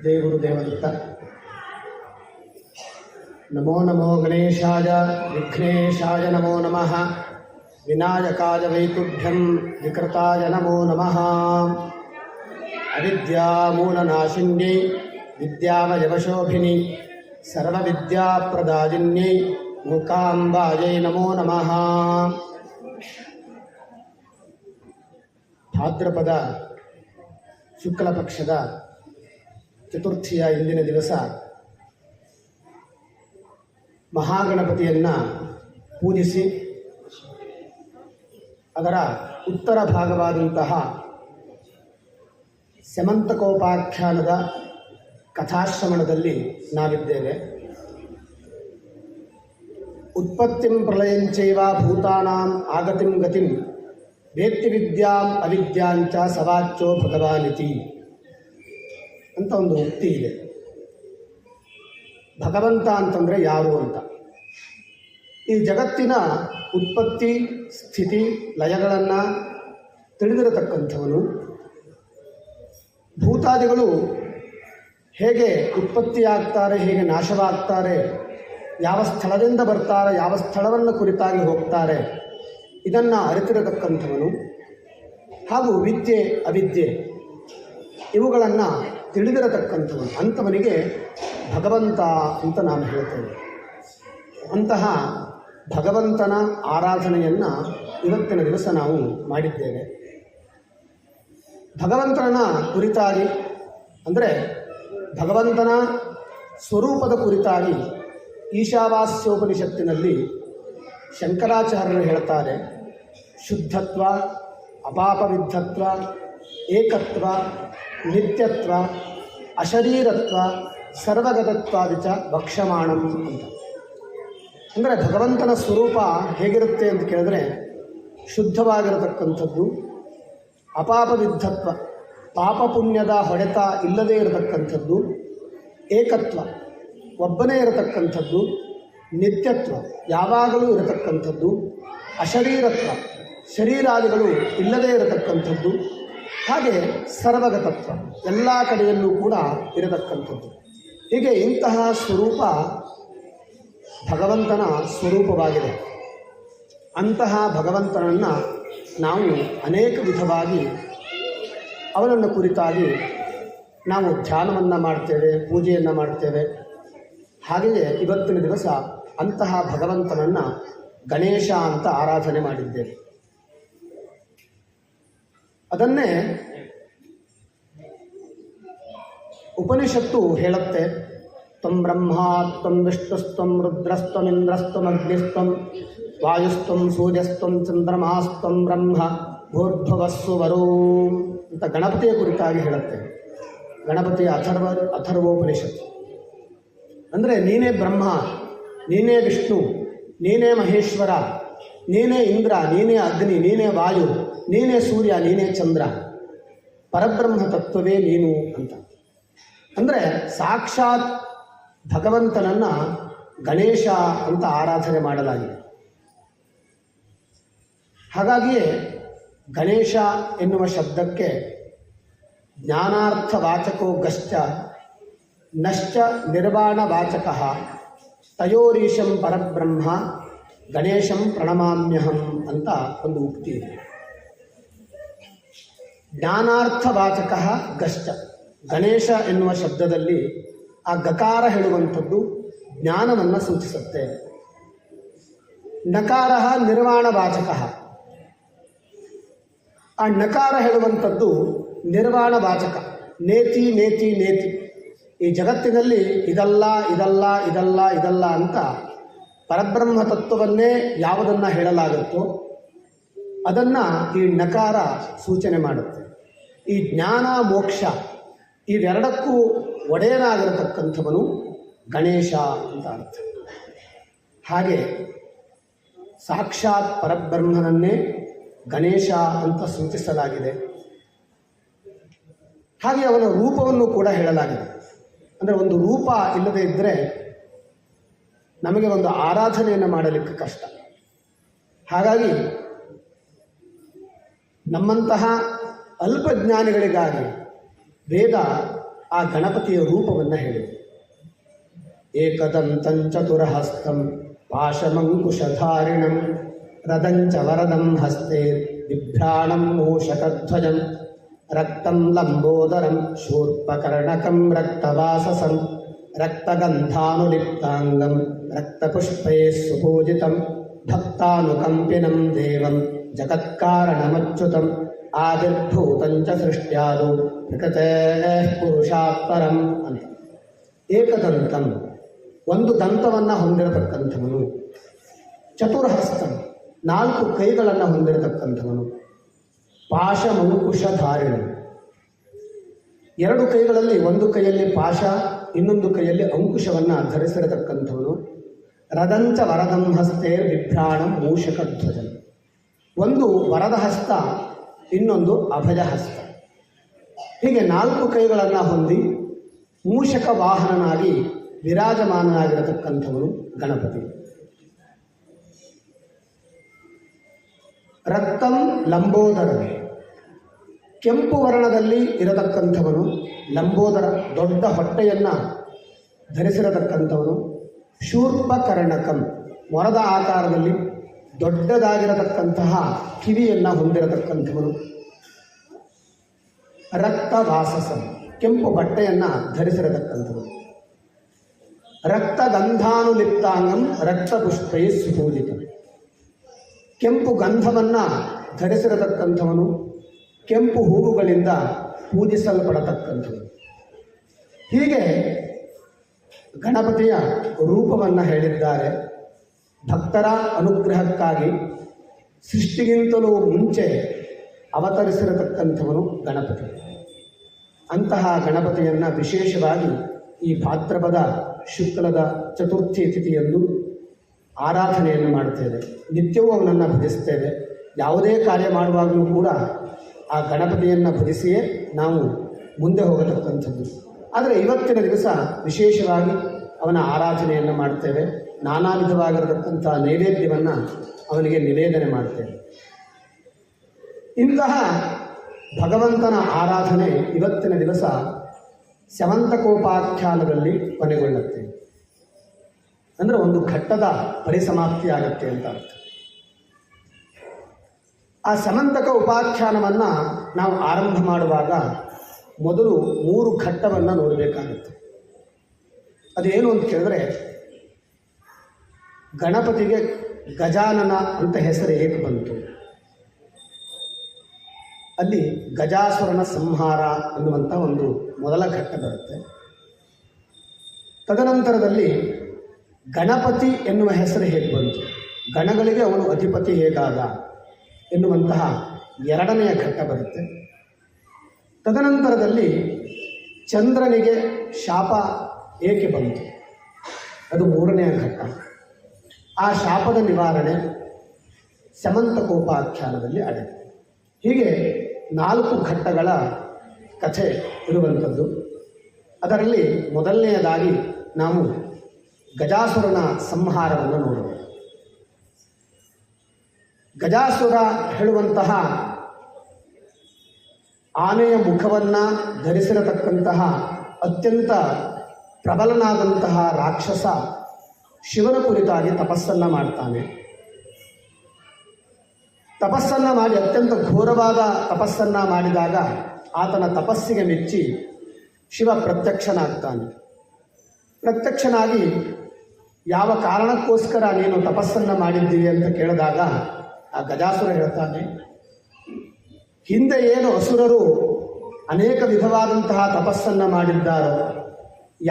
ಜಯ ಗುರುದೇವದತ್ತ. ನಮೋ ನಮೋ ಗಣೇಶಾಯ ವಿಘ್ನೇಶಾಯ ನಮೋ ನಮಃ. ವಿನಾಯಕಾಯ ವೈಕುಢ್ಯಂ ವಿಕೃತಾಯ ನಮೋ ನಮಃ. ಅವಿದ್ಯಾಮೂಲನಾಶಿನ್ಯೈ ವಿದ್ಯಾವಯವಶೋಭಿನಿ ಸರ್ವವಿದ್ಯಾಪ್ರದಾಯಿನ್ಯೈ ಮೂಕಾಂಬಾಯೈ ನಮೋ ನಮಃ. ಭಾದ್ರಪದ ಶುಕ್ಲ ಪಕ್ಷದ ಚತುರ್ಥಿಯ ಇಂದಿನ ದಿವಸ ಮಹಾಗಣಪತಿಯನ್ನು ಪೂಜಿಸಿ ಅದರ ಉತ್ತರ ಭಾಗವಾದಂತಹ ಸ್ಯಮಂತಕೋಪಾಖ್ಯಾನದ ಕಥಾಶ್ರವಣದಲ್ಲಿ ನಾವಿದ್ದೇವೆ. ಉತ್ಪತ್ತಿಂ ಪ್ರಳಯಂಚೈವ ಭೂತಾನಾಂ ಆಗತಿಂ ಗತಿಂ ವೇತ್ತಿ ವಿದ್ಯಾಂ ಅವಿದ್ಯಾಂಚ ಸವಾಚ್ಯೋ ಭಗವಾನಿತಿ ಅಂತ ಒಂದು ಉಕ್ತಿ ಇದೆ. ಭಗವಂತ ಅಂತಂದರೆ ಯಾರು ಅಂತ. ಈ ಜಗತ್ತಿನ ಉತ್ಪತ್ತಿ ಸ್ಥಿತಿ ಲಯಗಳನ್ನು ತಿಳಿದಿರತಕ್ಕಂಥವನು. ಭೂತಾದಿಗಳು ಹೇಗೆ ಉತ್ಪತ್ತಿಯಾಗ್ತಾರೆ, ಹೇಗೆ ನಾಶವಾಗ್ತಾರೆ, ಯಾವ ಸ್ಥಳದಿಂದ ಬರ್ತಾರೆ, ಯಾವ ಸ್ಥಳವನ್ನು ಕುರಿತಾಗಿ ಹೋಗ್ತಾರೆ, ಇದನ್ನು ಅರಿತಿರತಕ್ಕಂಥವನು. ಹಾಗೂ ವಿದ್ಯೆ ಅವಿದ್ಯೆ ಇವುಗಳನ್ನು ತಿಳಿದಿರತಕ್ಕಂಥವನು. ಅಂಥವನಿಗೆ ಭಗವಂತ ಅಂತ ನಾನು ಹೇಳ್ತೇನೆ. ಅಂತಹ ಭಗವಂತನ ಆರಾಧನೆಯನ್ನು ಇವತ್ತಿನ ದಿವಸ ನಾವು ಮಾಡಿದ್ದೇವೆ. ಭಗವಂತನ ಕುರಿತಾಗಿ ಅಂದರೆ ಭಗವಂತನ ಸ್ವರೂಪದ ಕುರಿತಾಗಿ ಈಶಾವಾಸ್ಯೋಪನಿಷತ್ತಿನಲ್ಲಿ ಶಂಕರಾಚಾರ್ಯರು ಹೇಳ್ತಾರೆ, ಶುದ್ಧತ್ವ, ಅಪಾಪವಿದ್ಧತ್ವ, ಏಕತ್ವ, ನಿತ್ಯತ್ವ, ಅಶರೀರತ್ವ, ಸರ್ವಗತತ್ವಾದಿಚ ಭಕ್ಷಮಾಣಂ ಅಂತ. ಅಂದರೆ ಭಗವಂತನ ಸ್ವರೂಪ ಹೇಗಿರುತ್ತೆ ಅಂತ ಕೇಳಿದ್ರೆ ಶುದ್ಧವಾಗಿರತಕ್ಕಂಥದ್ದು, ಅಪಾಪವಿದ್ಧತ್ವ, ಪಾಪ ಪುಣ್ಯದ ಹೊಡೆತ ಇಲ್ಲದೇ ಇರತಕ್ಕಂಥದ್ದು, ಏಕತ್ವ, ಒಬ್ಬನೇ ಇರತಕ್ಕಂಥದ್ದು, ನಿತ್ಯತ್ವ, ಯಾವಾಗಲೂ ಇರತಕ್ಕಂಥದ್ದು, ಅಶರೀರತ್ವ, ಶರೀರಾದಿಗಳು ಇಲ್ಲದೇ ಇರತಕ್ಕಂಥದ್ದು, ಹಾಗೆ ಸರ್ವಗತತ್ವ, ಎಲ್ಲ ಕಡೆಯಲ್ಲೂ ಕೂಡ ಇರತಕ್ಕಂಥದ್ದು. ಹೀಗೆ ಇಂತಹ ಸ್ವರೂಪ ಭಗವಂತನ ಸ್ವರೂಪವಾಗಿದೆ. ಅಂತಹ ಭಗವಂತನನ್ನು ನಾವು ಅನೇಕ ವಿಧವಾಗಿ ಅವನನ್ನು ಕುರಿತಾಗಿ ನಾವು ಧ್ಯಾನವನ್ನು ಮಾಡ್ತೇವೆ, ಪೂಜೆಯನ್ನು ಮಾಡ್ತೇವೆ. ಹಾಗೆಯೇ ಇವತ್ತಿನ ದಿವಸ ಅಂತಹ ಭಗವಂತನನ್ನು ಗಣೇಶ ಅಂತ ಆರಾಧನೆ ಮಾಡಿದ್ದೇವೆ. ಅದನ್ನೇ ಉಪನಿಷತ್ತು ಹೇಳುತ್ತೆ, ತ್ವಂ ಬ್ರಹ್ಮ ತ್ವಂ ವಿಷ್ಣುಸ್ತ್ವಂ ರುದ್ರಸ್ತ್ವಂ ಇಂದ್ರಸ್ತ್ವಂ ಅಗ್ನಿಸ್ತ್ವಂ ವಾಯುಸ್ತ್ವಂ ಸೂರ್ಯಸ್ತ್ವಂ ಚಂದ್ರಮಾಸ್ತ್ವಂ ಬ್ರಹ್ಮ ಭೂರ್ಭುವಸ್ಸು ವರೋಂ ಅಂತ ಗಣಪತಿಯ ಕುರಿತಾಗಿ ಹೇಳುತ್ತೆ. ಗಣಪತಿಯ ಅಥರ್ವೋಪನಿಷತ್ತು. ಅಂದರೆ ನೀನೇ ಬ್ರಹ್ಮ, ನೀನೇ ವಿಷ್ಣು, ನೀನೇ ಮಹೇಶ್ವರ, ನೀನೇ ಇಂದ್ರ, ನೀನೇ ಅಗ್ನಿ, ನೀನೇ ವಾಯು, ನೀನೇ ಸೂರ್ಯ, ನೀನೇ ಚಂದ್ರ, ಪರಬ್ರಹ್ಮ ತತ್ವವೇ ನೀನು ಅಂತ. ಅಂದರೆ ಸಾಕ್ಷಾತ್ ಭಗವಂತನನ್ನು ಗಣೇಶ ಅಂತ ಆರಾಧನೆ ಮಾಡಲಾಗಿದೆ. ಹಾಗಾಗಿಯೇ ಗಣೇಶ ಎನ್ನುವ ಶಬ್ದಕ್ಕೆ ಜ್ಞಾನಾರ್ಥವಾಚಕೋ ಗಶ್ಚ ನಶ್ಚ ನಿರ್ವಾಣವಾಚಕ ತಯೋರೀಶಂ ಪರಬ್ರಹ್ಮ ಗಣೇಶಂ ಪ್ರಣಮಾಮ್ಯಹಂ ಅಂತ ಒಂದು ಉಕ್ತಿ ಇದೆ. ಜ್ಞಾನಾರ್ಥವಾಚಕ ಗಶ್ಚ, ಗಣೇಶ ಎನ್ನುವ ಶಬ್ದದಲ್ಲಿ ಆ ಗಕಾರ ಹೇಳುವಂಥದ್ದು ಜ್ಞಾನವನ್ನು ಸೂಚಿಸುತ್ತೆ. ನಕಾರ ನಿರ್ವಾಣವಾಚಕ, ಆ ನಕಾರ ಹೇಳುವಂಥದ್ದು ನಿರ್ವಾಣವಾಚಕ. ನೇತಿ ನೇತಿ ನೇತಿ, ಈ ಜಗತ್ತಿನಲ್ಲಿ ಇದಲ್ಲ ಇದಲ್ಲ ಇದಲ್ಲ ಇದಲ್ಲ ಅಂತ ಪರಬ್ರಹ್ಮ ತತ್ವವನ್ನೇ ಯಾವುದನ್ನು ಹೇಳಲಾಗುತ್ತೋ ಅದನ್ನು ಈ ನಕಾರ ಸೂಚನೆ ಮಾಡುತ್ತೆ. ಈ ಜ್ಞಾನ ಮೋಕ್ಷ ಇವೆರಡಕ್ಕೂ ಒಡೆಯನಾಗಿರತಕ್ಕಂಥವನು ಗಣೇಶ ಅಂತ ಅರ್ಥ. ಹಾಗೆ ಸಾಕ್ಷಾತ್ ಪರಬ್ರಹ್ಮನನ್ನೇ ಗಣೇಶ ಅಂತ ಸೂಚಿಸಲಾಗಿದೆ. ಹಾಗೆ ಅವನ ರೂಪವನ್ನು ಕೂಡ ಹೇಳಲಾಗಿದೆ. ಅಂದರೆ ಒಂದು ರೂಪ ಇಲ್ಲದೇ ಇದ್ದರೆ ನಮಗೆ ಒಂದು ಆರಾಧನೆಯನ್ನು ಮಾಡಲಿಕ್ಕೆ ಕಷ್ಟ. ಹಾಗಾಗಿ ನಮ್ಮಂತಹ ಅಲ್ಪಜ್ಞಾನಿಗಳಿಗಾಗಿ ವೇದ ಆ ಗಣಪತಿಯ ರೂಪವನ್ನು ಹೇಳಿದರು. ಏಕದಂತಂ ಚತುರಹಸ್ತಂ ಪಾಶಮಂಕುಶಧಾರಿಣಂ ರದಂಚ ವರದಂ ಹಸ್ತೆ ಬಿಭ್ರಾಣಂ ಮೂಷಕಧ್ವಜಂ ರಕ್ತಂ ಲಂಬೋದರಂ ಶೂರ್ಪಕರ್ಣಕಂ ರಕ್ತವಾಸಸಂ ರಕ್ತಗಂಧಾನುಲಿಪ್ತಾಂಗಂ ರಕ್ತಪುಷ್ಪೈಃ ಸುಪೂಜಿತಂ ಭಕ್ತಾನುಕಂಪಿನಂ ದೇವಂ ಜಗತ್ಕಾರಣಮಚ್ಯುತಂ ಆವಿರ್ಭೂತಂ ಚ ಸೃಷ್ಟ್ಯಾದೌ ಪ್ರಕೃತೇಃ ಪುರುಷಾತ್ ಪರಂ ಅಂತ. ಏಕದಂತಂ, ಒಂದು ದಂತವನ್ನು ಹೊಂದಿರತಕ್ಕಂಥವನು. ಚತುರ್ಹಸ್ತಂ, 4 ಕೈಗಳನ್ನು ಹೊಂದಿರತಕ್ಕಂಥವನು. ಪಾಶಮಂಕುಶಧಾರಿಣ, 2 ಕೈಗಳಲ್ಲಿ, ಒಂದು ಕೈಯಲ್ಲಿ ಪಾಶ, ಇನ್ನೊಂದು ಕೈಯಲ್ಲಿ ಅಂಕುಶವನ್ನು ಧರಿಸಿರತಕ್ಕಂಥವನು. ರದಂಚ ವರದಂ ಹಸ್ತೆ ಬಿಭ್ರಾಣಂ ಮೂಷಕಧ್ವಜಂ, ಒಂದು ವರದ ಹಸ್ತ, ಇನ್ನೊಂದು ಅಭಯ ಹಸ್ತ. ಹೀಗೆ 4 ಕೈಗಳನ್ನು ಹೊಂದಿ ಮೂಷಕ ವಾಹನನಾಗಿ ವಿರಾಜಮಾನನಾಗಿರತಕ್ಕಂಥವನು ಗಣಪತಿ. ರಕ್ತಂ ಲಂಬೋದರ, ಕೆಂಪು ವರ್ಣದಲ್ಲಿ ಇರತಕ್ಕಂಥವನು. ಲಂಬೋದರ, ದೊಡ್ಡ ಹೊಟ್ಟೆಯನ್ನು ಧರಿಸಿರತಕ್ಕಂಥವನು. ಶೂರ್ಪಕರ್ಣಕಂ, ಮೊರದ ಆಕಾರದಲ್ಲಿ ದೊಡ್ಡದಾಗಿರತಕ್ಕಂತಹ ಕಿವಿಯನ್ನು ಹೊಂದಿರತಕ್ಕಂಥವನು. ರಕ್ತವಾಸಸಂ, ಕೆಂಪು ಬಟ್ಟೆಯನ್ನು ಧರಿಸಿರತಕ್ಕಂಥವನು. ರಕ್ತಗಂಧಾನುಲಿಪ್ತಾಂಗಂ ರಕ್ತಪುಷ್ಪೈ ಸುಪೂಜಿತಂ, ಕೆಂಪು ಗಂಧವನ್ನು ಧರಿಸಿರತಕ್ಕಂಥವನು. ಕೆಂಪು ಹೂವುಗಳಿಂದ ಪೂಜಿಸಲ್ಪಡತಕ್ಕಂಥವನು. ಹೀಗೆ ಗಣಪತಿಯ ರೂಪವನ್ನು ಹೇಳಿದ್ದಾರೆ. ಭಕ್ತರ ಅನುಗ್ರಹಕ್ಕಾಗಿ ಸೃಷ್ಟಿಗಿಂತಲೂ ಮುಂಚೆ ಅವತರಿಸಿರತಕ್ಕಂಥವನು ಗಣಪತಿ. ಅಂತಹ ಗಣಪತಿಯನ್ನು ವಿಶೇಷವಾಗಿ ಈ ಭಾದ್ರಪದ ಶುಕ್ಲದ ಚತುರ್ಥಿ ತಿಥಿಯಂದು ಆರಾಧನೆಯನ್ನು ಮಾಡುತ್ತೇವೆ. ನಿತ್ಯವೂ ಅವನನ್ನು ಭಜಿಸ್ತೇವೆ. ಯಾವುದೇ ಕಾರ್ಯ ಮಾಡುವಾಗಲೂ ಕೂಡ ಆ ಗಣಪತಿಯನ್ನು ಭಜಿಸಿಯೇ ನಾವು ಮುಂದೆ ಹೋಗತಕ್ಕಂಥದ್ದು. ಆದರೆ ಇವತ್ತಿನ ದಿವಸ ವಿಶೇಷವಾಗಿ ಅವನ ಆರಾಧನೆಯನ್ನು ಮಾಡ್ತೇವೆ. ನಾನಾ ವಿಧವಾಗಿರತಕ್ಕಂಥ ನೈವೇದ್ಯವನ್ನು ಅವನಿಗೆ ನಿವೇದನೆ ಮಾಡ್ತೇವೆ. ಇಂತಹ ಭಗವಂತನ ಆರಾಧನೆ ಇವತ್ತಿನ ದಿವಸ ಸ್ಯವಂತಕೋಪಾಖ್ಯಾನದಲ್ಲಿ ಕೊನೆಗೊಳ್ಳುತ್ತೆ. ಅಂದರೆ ಒಂದು ಘಟ್ಟದ ಪರಿಸಮಾಪ್ತಿ ಆಗುತ್ತೆ ಅಂತ ಅರ್ಥ. ಆ ಸ್ಯವಂತಕ ಉಪಾಖ್ಯಾನವನ್ನು ನಾವು ಆರಂಭ ಮಾಡುವಾಗ ಮೊದಲು 3 ಘಟ್ಟವನ್ನು ನೋಡಬೇಕಾಗುತ್ತೆ. ಅದೇನು ಅಂತ ಕೇಳಿದ್ರೆ, ಗಣಪತಿಗೆ ಗಜಾನನ ಅಂತ ಹೆಸರು ಏಕೆ ಬಂತು? ಅಲ್ಲಿ ಗಜಾಸುರನ ಸಂಹಾರ ಅನ್ನುವಂಥ ಒಂದು ಮೊದಲ ಘಟ್ಟ ಬರುತ್ತೆ. ತದನಂತರದಲ್ಲಿ ಗಣಪತಿ ಎನ್ನುವ ಹೆಸರು ಹೇಗೆ ಬಂತು, ಗಣಗಳಿಗೆ ಅವನು ಅಧಿಪತಿ ಹೇಗಾದ ಎನ್ನುವಂತಹ 2ನೆಯ ಘಟ್ಟ ಬರುತ್ತೆ. ತದನಂತರದಲ್ಲಿ ಚಂದ್ರನಿಗೆ ಶಾಪ ಏಕೆ ಬಂತು, ಅದು 3ನೆಯ ಘಟ್ಟ. ಆ ಶಾಪದ ನಿವಾರಣೆ ಸ್ಯವಂತಕೋಪಾಖ್ಯಾನದಲ್ಲಿ ಅಡಗಿದೆ. ಹೀಗೆ 4 ಘಟ್ಟಗಳ ಕಥೆ ಇರುವಂಥದ್ದು. ಅದರಲ್ಲಿ ಮೊದಲನೆಯದಾಗಿ ನಾವು ಗಜಾಸುರನ ಸಂಹಾರವನ್ನು ನೋಡೋಣ. ಗಜಾಸುರ ಹೇಳುವಂತಹ ಆನೆಯ ಮುಖವನ್ನು ಧರಿಸಿರತಕ್ಕಂತಹ ಅತ್ಯಂತ ಪ್ರಬಲನಾದಂತಹ ರಾಕ್ಷಸ ಶಿವನ ಕುರಿತಾಗಿ ತಪಸ್ಸನ್ನು ಮಾಡ್ತಾನೆ. ತಪಸ್ಸನ್ನು ಮಾಡಿ ಅತ್ಯಂತ ಘೋರವಾದ ತಪಸ್ಸನ್ನು ಮಾಡಿದಾಗ ಆತನ ತಪಸ್ಸಿಗೆ ಮೆಚ್ಚಿ ಶಿವ ಪ್ರತ್ಯಕ್ಷನಾಗ್ತಾನೆ. ಪ್ರತ್ಯಕ್ಷನಾಗಿ ಯಾವ ಕಾರಣಕ್ಕೋಸ್ಕರ ನೀನು ತಪಸ್ಸನ್ನು ಮಾಡಿದ್ದೀವಿ ಅಂತ ಕೇಳಿದಾಗ ಆ ಗಜಾಸುರ ಹೇಳ್ತಾನೆ, ಹಿಂದೆ ಏನು ಅಸುರರು ಅನೇಕ ವಿಧವಾದಂತಹ ತಪಸ್ಸನ್ನು ಮಾಡಿದ್ದಾರೋ,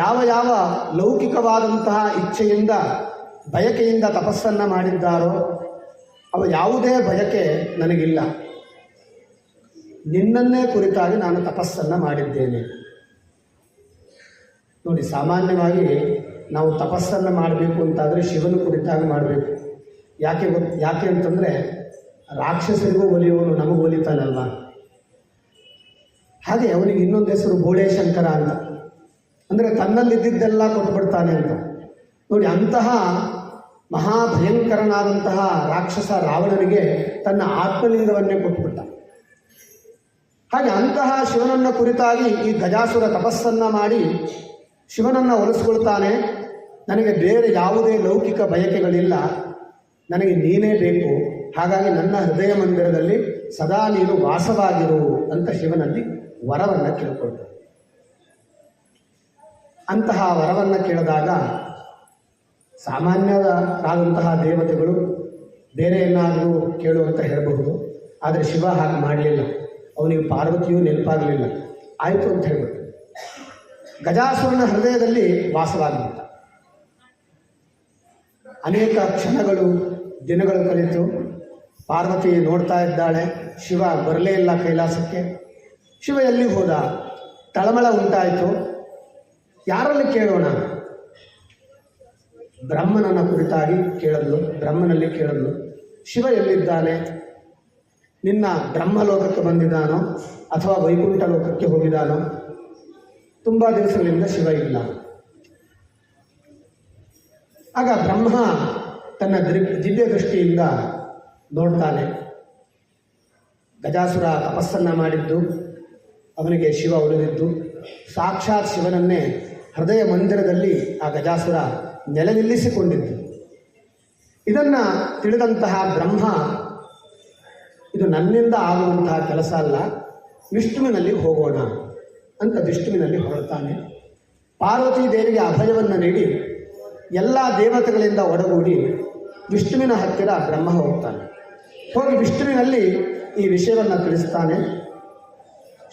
ಯಾವ ಯಾವ ಲೌಕಿಕವಾದಂತಹ ಇಚ್ಛೆಯಿಂದ ಬಯಕೆಯಿಂದ ತಪಸ್ಸನ್ನು ಮಾಡಿದ್ದಾರೋ ಅವ ಯಾವುದೇ ಬಯಕೆ ನನಗಿಲ್ಲ. ನಿನ್ನನ್ನೇ ಕುರಿತಾಗಿ ನಾನು ತಪಸ್ಸನ್ನು ಮಾಡಿದ್ದೇನೆ. ನೋಡಿ, ಸಾಮಾನ್ಯವಾಗಿ ನಾವು ತಪಸ್ಸನ್ನು ಮಾಡಬೇಕು ಅಂತಾದರೆ ಶಿವನ ಕುರಿತಾಗಿ ಮಾಡಬೇಕು. ಯಾಕೆ ಅಂತಂದರೆ ರಾಕ್ಷಸರಿಗೂ ಒಲಿಯುವನು ನಮಗೆ ಒಲಿತಾನಲ್ವ. ಹಾಗೆ ಅವನಿಗೆ ಇನ್ನೊಂದು ಹೆಸರು ಬೋಳೇಶಂಕರ ಅಂತ, ಅಂದರೆ ತನ್ನಲ್ಲಿದ್ದೆಲ್ಲ ಕೊಟ್ಟುಬಿಡ್ತಾನೆ ಅಂತ. ನೋಡಿ, ಅಂತಹ ಮಹಾಭಯಂಕರನಾದಂತಹ ರಾಕ್ಷಸ ರಾವಣನಿಗೆ ತನ್ನ ಆತ್ಮಲಿಂಗವನ್ನೇ ಕೊಟ್ಟುಬಿಟ್ಟ. ಹಾಗೆ ಅಂತಹ ಶಿವನನ್ನು ಕುರಿತಾಗಿ ಈ ಗಜಾಸುರ ತಪಸ್ಸನ್ನು ಮಾಡಿ ಶಿವನನ್ನು ಒಲಿಸ್ಕೊಳ್ತಾನೆ. ನನಗೆ ಬೇರೆ ಯಾವುದೇ ಲೌಕಿಕ ಬಯಕೆಗಳಿಲ್ಲ, ನನಗೆ ನೀನೇ ಬೇಕು, ಹಾಗಾಗಿ ನನ್ನ ಹೃದಯ ಮಂದಿರದಲ್ಲಿ ಸದಾ ನೀನು ವಾಸವಾಗಿರು ಅಂತ ಶಿವನಲ್ಲಿ ವರವನ್ನು ಕೇಳಿಕೊಳ್ತಾನೆ. ಅಂತಹ ವರವನ್ನು ಕೇಳಿದಾಗ ಸಾಮಾನ್ಯರಾದಂತಹ ದೇವತೆಗಳು ಬೇರೆ ಏನಾದರೂ ಕೇಳು ಅಂತ ಹೇಳಬಹುದು. ಆದರೆ ಶಿವ ಹಾಗೆ ಮಾಡಲಿಲ್ಲ. ಅವನಿಗೆ ಪಾರ್ವತಿಯೂ ನೆನಪಾಗಲಿಲ್ಲ. ಆಯಿತು ಅಂತ ಹೇಳ್ಬಿಟ್ಟು ಗಜಾಸುರನ ಹೃದಯದಲ್ಲಿ ವಾಸವಾಗಿಬಿಟ್ಟ. ಅನೇಕ ಕ್ಷಣಗಳು ದಿನಗಳು ಕಲಿತು ಪಾರ್ವತಿ ನೋಡ್ತಾ ಇದ್ದಾಳೆ. ಶಿವ ಬರಲೇ ಇಲ್ಲ ಕೈಲಾಸಕ್ಕೆ. ಶಿವ ಎಲ್ಲಿ ಹೋದ? ತಳಮಳ ಉಂಟಾಯಿತು. ಯಾರಲ್ಲಿ ಕೇಳೋಣ? ಬ್ರಹ್ಮನನ್ನ ಕುರಿತಾಗಿ ಕೇಳಲು, ಬ್ರಹ್ಮನಲ್ಲಿ ಕೇಳಲು, ಶಿವ ಎಲ್ಲಿದ್ದಾನೆ? ನಿನ್ನ ಬ್ರಹ್ಮಲೋಕಕ್ಕೆ ಬಂದಿದ್ದಾನೋ ಅಥವಾ ವೈಕುಂಠ ಲೋಕಕ್ಕೆ ಹೋಗಿದ್ದಾನೋ? ತುಂಬ ದಿವಸಗಳಿಂದ ಶಿವ ಇಲ್ಲ. ಆಗ ಬ್ರಹ್ಮ ತನ್ನ ದಿವ್ಯ ದೃಷ್ಟಿಯಿಂದ ನೋಡ್ತಾನೆ. ಗಜಾಸುರ ತಪಸ್ಸನ್ನು ಮಾಡಿದ್ದು, ಅವನಿಗೆ ಶಿವ ಒಲಿದಿದ್ದು, ಸಾಕ್ಷಾತ್ ಶಿವನನ್ನೇ ಹೃದಯ ಮಂದಿರದಲ್ಲಿ ಆ ಗಜಾಸುರ ನೆಲೆ ನಿಲ್ಲಿಸಿಕೊಂಡಿದ್ದು. ಇದನ್ನು ತಿಳಿದಂತಹ ಬ್ರಹ್ಮ, ಇದು ನನ್ನಿಂದ ಆಗುವಂತಹ ಕೆಲಸ ಅಲ್ಲ, ವಿಷ್ಣುವಿನಲ್ಲಿ ಹೋಗೋಣ ಅಂತ ವಿಷ್ಣುವಿನಲ್ಲಿ ಹೊರಡ್ತಾನೆ. ಪಾರ್ವತೀ ದೇವಿಗೆ ಅಭಯವನ್ನು ನೀಡಿ ಎಲ್ಲ ದೇವತೆಗಳಿಂದ ಒಡಗೂಡಿ ವಿಷ್ಣುವಿನ ಹತ್ತಿರ ಬ್ರಹ್ಮ ಹೋಗ್ತಾನೆ. ಹೋಗಿ ವಿಷ್ಣುವಿನಲ್ಲಿ ಈ ವಿಷಯವನ್ನು ತಿಳಿಸ್ತಾನೆ.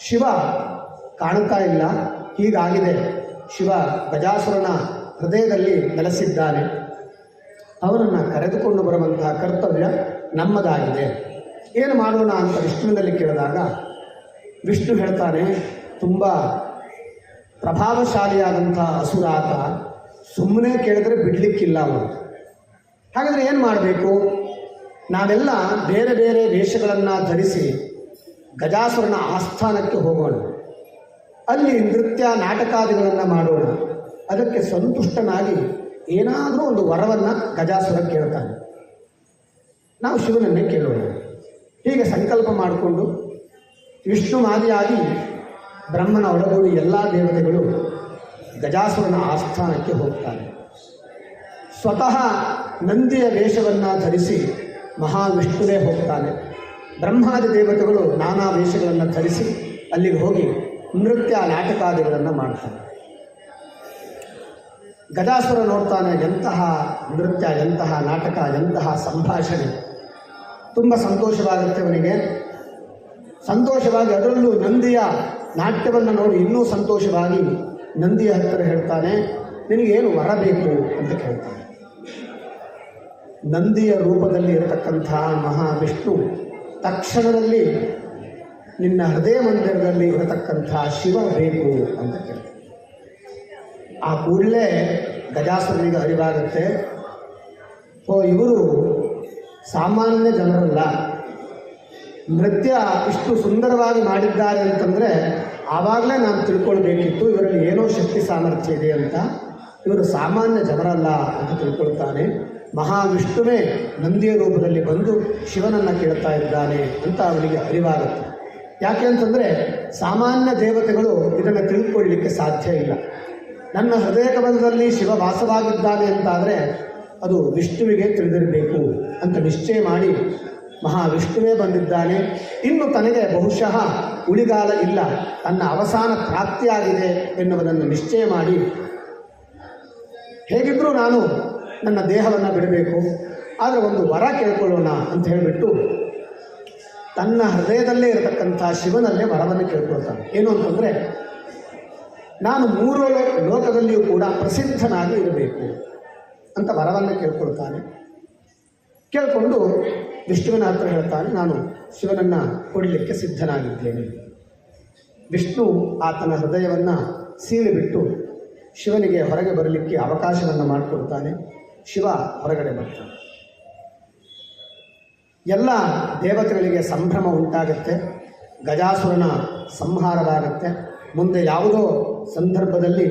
ಶಿವ ಕಾಣ್ತಾ ಇಲ್ಲ, ಹೀಗಾಗಿದೆ, ಶಿವ ಗಜಾಸುರನ ಹೃದಯದಲ್ಲಿ ನೆಲೆಸಿದ್ದಾನೆ, ಅವನನ್ನು ಕರೆದುಕೊಂಡು ಬರುವಂತಹ ಕರ್ತವ್ಯ ನಮ್ಮದಾಗಿದೆ, ಏನು ಮಾಡೋಣ ಅಂತ ವಿಷ್ಣುವಿನಲ್ಲಿ ಕೇಳಿದಾಗ ವಿಷ್ಣು ಹೇಳ್ತಾನೆ, ತುಂಬ ಪ್ರಭಾವಶಾಲಿಯಾದಂಥ ಅಸುರಾತ, ಸುಮ್ಮನೆ ಕೇಳಿದ್ರೆ ಬಿಡಲಿಕ್ಕಿಲ್ಲ ಅವನು. ಹಾಗಾದರೆ ಏನು ಮಾಡಬೇಕು? ನಾವೆಲ್ಲ ಬೇರೆ ಬೇರೆ ವೇಷಗಳನ್ನು ಧರಿಸಿ ಗಜಾಸುರನ ಆಸ್ಥಾನಕ್ಕೆ ಹೋಗೋಣ, ಅಲ್ಲಿ ನೃತ್ಯ ನಾಟಕಾದಿಗಳನ್ನು ಮಾಡೋಣ. ಅದಕ್ಕೆ ಸಂತುಷ್ಟನಾಗಿ ಏನಾದರೂ ಒಂದು ವರವನ್ನು ಗಜಾಸುರ ಕೇಳ್ತಾನೆ, ನಾವು ಶಿವನನ್ನೇ ಕೇಳೋಣ. ಹೀಗೆ ಸಂಕಲ್ಪ ಮಾಡಿಕೊಂಡು ವಿಷ್ಣುವಾದಿಯಾಗಿ ಬ್ರಹ್ಮನ ಒಳಗೂಡಿ ಎಲ್ಲ ದೇವತೆಗಳು ಗಜಾಸುರನ ಆಸ್ಥಾನಕ್ಕೆ ಹೋಗ್ತಾರೆ. ಸ್ವತಃ ನಂದಿಯ ವೇಷವನ್ನು ಧರಿಸಿ ಮಹಾವಿಷ್ಣುವೇ ಹೋಗ್ತಾನೆ. ಬ್ರಹ್ಮಾದಿ ದೇವತೆಗಳು ನಾನಾ ವೇಷಗಳನ್ನು ಧರಿಸಿ ಅಲ್ಲಿಗೆ ಹೋಗಿ ನೃತ್ಯ ನಾಟಕಾದಿಗಳನ್ನು ಮಾಡ್ತಾನೆ. ಗಜಾಸುರ ನೋಡ್ತಾನೆ, ಎಂತಹ ನೃತ್ಯ, ಎಂತಹ ನಾಟಕ, ಎಂತಹ ಸಂಭಾಷಣೆ. ತುಂಬ ಸಂತೋಷವಾಗುತ್ತೆ ಅವನಿಗೆ. ಸಂತೋಷವಾಗಿ ಅದರಲ್ಲೂ ನಂದಿಯ ನಾಟ್ಯವನ್ನು ನೋಡಿ ಇನ್ನೂ ಸಂತೋಷವಾಗಿ ನಂದಿಯ ಹತ್ತಿರ ಹೇಳ್ತಾನೆ, ನಿನಗೇನು ವರ ಬೇಕು ಅಂತ ಕೇಳ್ತಾನೆ. ನಂದಿಯ ರೂಪದಲ್ಲಿ ಇರತಕ್ಕಂಥ ಮಹಾವಿಷ್ಣು ತಕ್ಷಣದಲ್ಲಿ ನಿನ್ನ ಹೃದಯ ಮಂದಿರದಲ್ಲಿ ಇರತಕ್ಕಂಥ ಶಿವ ಬೇಕು ಅಂತ ಕೇಳ್ತಾನೆ. ಆ ಕೂಡಲೇ ಗಜಾಸುರನಿಗೆ ಅರಿವಾಗುತ್ತೆ, ಇವರು ಸಾಮಾನ್ಯ ಜನರಲ್ಲ, ನೃತ್ಯ ಇಷ್ಟು ಸುಂದರವಾಗಿ ಮಾಡಿದ್ದಾರೆ ಅಂತಂದರೆ ಆವಾಗಲೇ ನಾನು ತಿಳ್ಕೊಳ್ಬೇಕಿತ್ತು ಇವರಲ್ಲಿ ಏನೋ ಶಕ್ತಿ ಸಾಮರ್ಥ್ಯ ಇದೆ ಅಂತ. ಇವರು ಸಾಮಾನ್ಯ ಜನರಲ್ಲ ಅಂತ ತಿಳ್ಕೊಳ್ತಾನೆ. ಮಹಾವಿಷ್ಣುವೇ ನಂದಿಯ ರೂಪದಲ್ಲಿ ಬಂದು ಶಿವನನ್ನು ಕೇಳ್ತಾ ಇದ್ದಾನೆ ಅಂತ ಅವನಿಗೆ ಅರಿವಾಗುತ್ತೆ. ಯಾಕೆ ಅಂತಂದರೆ ಸಾಮಾನ್ಯ ದೇವತೆಗಳು ಇದನ್ನು ತಿಳ್ಕೊಳ್ಳಲಿಕ್ಕೆ ಸಾಧ್ಯ ಇಲ್ಲ. ನನ್ನ ಹೃದಯ ಕಮಲದಲ್ಲಿ ಶಿವ ವಾಸವಾಗಿದ್ದಾನೆ ಅಂತಾದರೆ ಅದು ವಿಷ್ಣುವಿಗೆ ತಿಳಿದಿರಬೇಕು ಅಂತ ನಿಶ್ಚಯ ಮಾಡಿ ಮಹಾವಿಷ್ಣುವೇ ಬಂದಿದ್ದಾನೆ, ಇನ್ನು ತನಗೆ ಬಹುಶಃ ಉಳಿಗಾಲ ಇಲ್ಲ, ತನ್ನ ಅವಸಾನ ಪ್ರಾಪ್ತಿಯಾಗಿದೆ ಎನ್ನುವುದನ್ನು ನಿಶ್ಚಯ ಮಾಡಿ ಹೇಗಿದ್ದರೂ ನಾನು ನನ್ನ ದೇಹವನ್ನು ಬಿಡಬೇಕು, ಆದರೆ ಒಂದು ವರ ಕೇಳ್ಕೊಳ್ಳೋಣ ಅಂತ ಹೇಳಿಬಿಟ್ಟು ತನ್ನ ಹೃದಯದಲ್ಲೇ ಇರತಕ್ಕಂಥ ಶಿವನಲ್ಲೇ ವರವನ್ನು ಕೇಳ್ಕೊಳ್ತಾನೆ. ಏನು ಅಂತಂದರೆ, ನಾನು 3 ಲೋಕದಲ್ಲಿಯೂ ಕೂಡ ಪ್ರಸಿದ್ಧನಾಗಿ ಇರಬೇಕು ಅಂತ ವರವನ್ನು ಕೇಳ್ಕೊಳ್ತಾನೆ. ಕೇಳಿಕೊಂಡು ವಿಷ್ಣುವಿನ ಹತ್ರ ಹೇಳ್ತಾನೆ, ನಾನು ಶಿವನನ್ನು ಕೊಡಲಿಕ್ಕೆ ಸಿದ್ಧನಾಗಿದ್ದೇನೆ. ವಿಷ್ಣು ಆತನ ಹೃದಯವನ್ನು ಸೀಳಿಬಿಟ್ಟು ಶಿವನಿಗೆ ಹೊರಗೆ ಬರಲಿಕ್ಕೆ ಅವಕಾಶವನ್ನು ಮಾಡಿಕೊಡ್ತಾನೆ. ಶಿವ ಹೊರಗಡೆ ಬರ್ತಾನೆ. ಎಲ್ಲ ದೇವತೆಗಳಿಗೆ ಸಂಭ್ರಮ ಉಂಟಾಗುತ್ತೆ. ಗಜಾಸುರನ ಸಂಹಾರವಾಗುತ್ತೆ. ಮುಂದೆ ಯಾವುದೋ ಸಂದರ್ಭದಲ್ಲಿ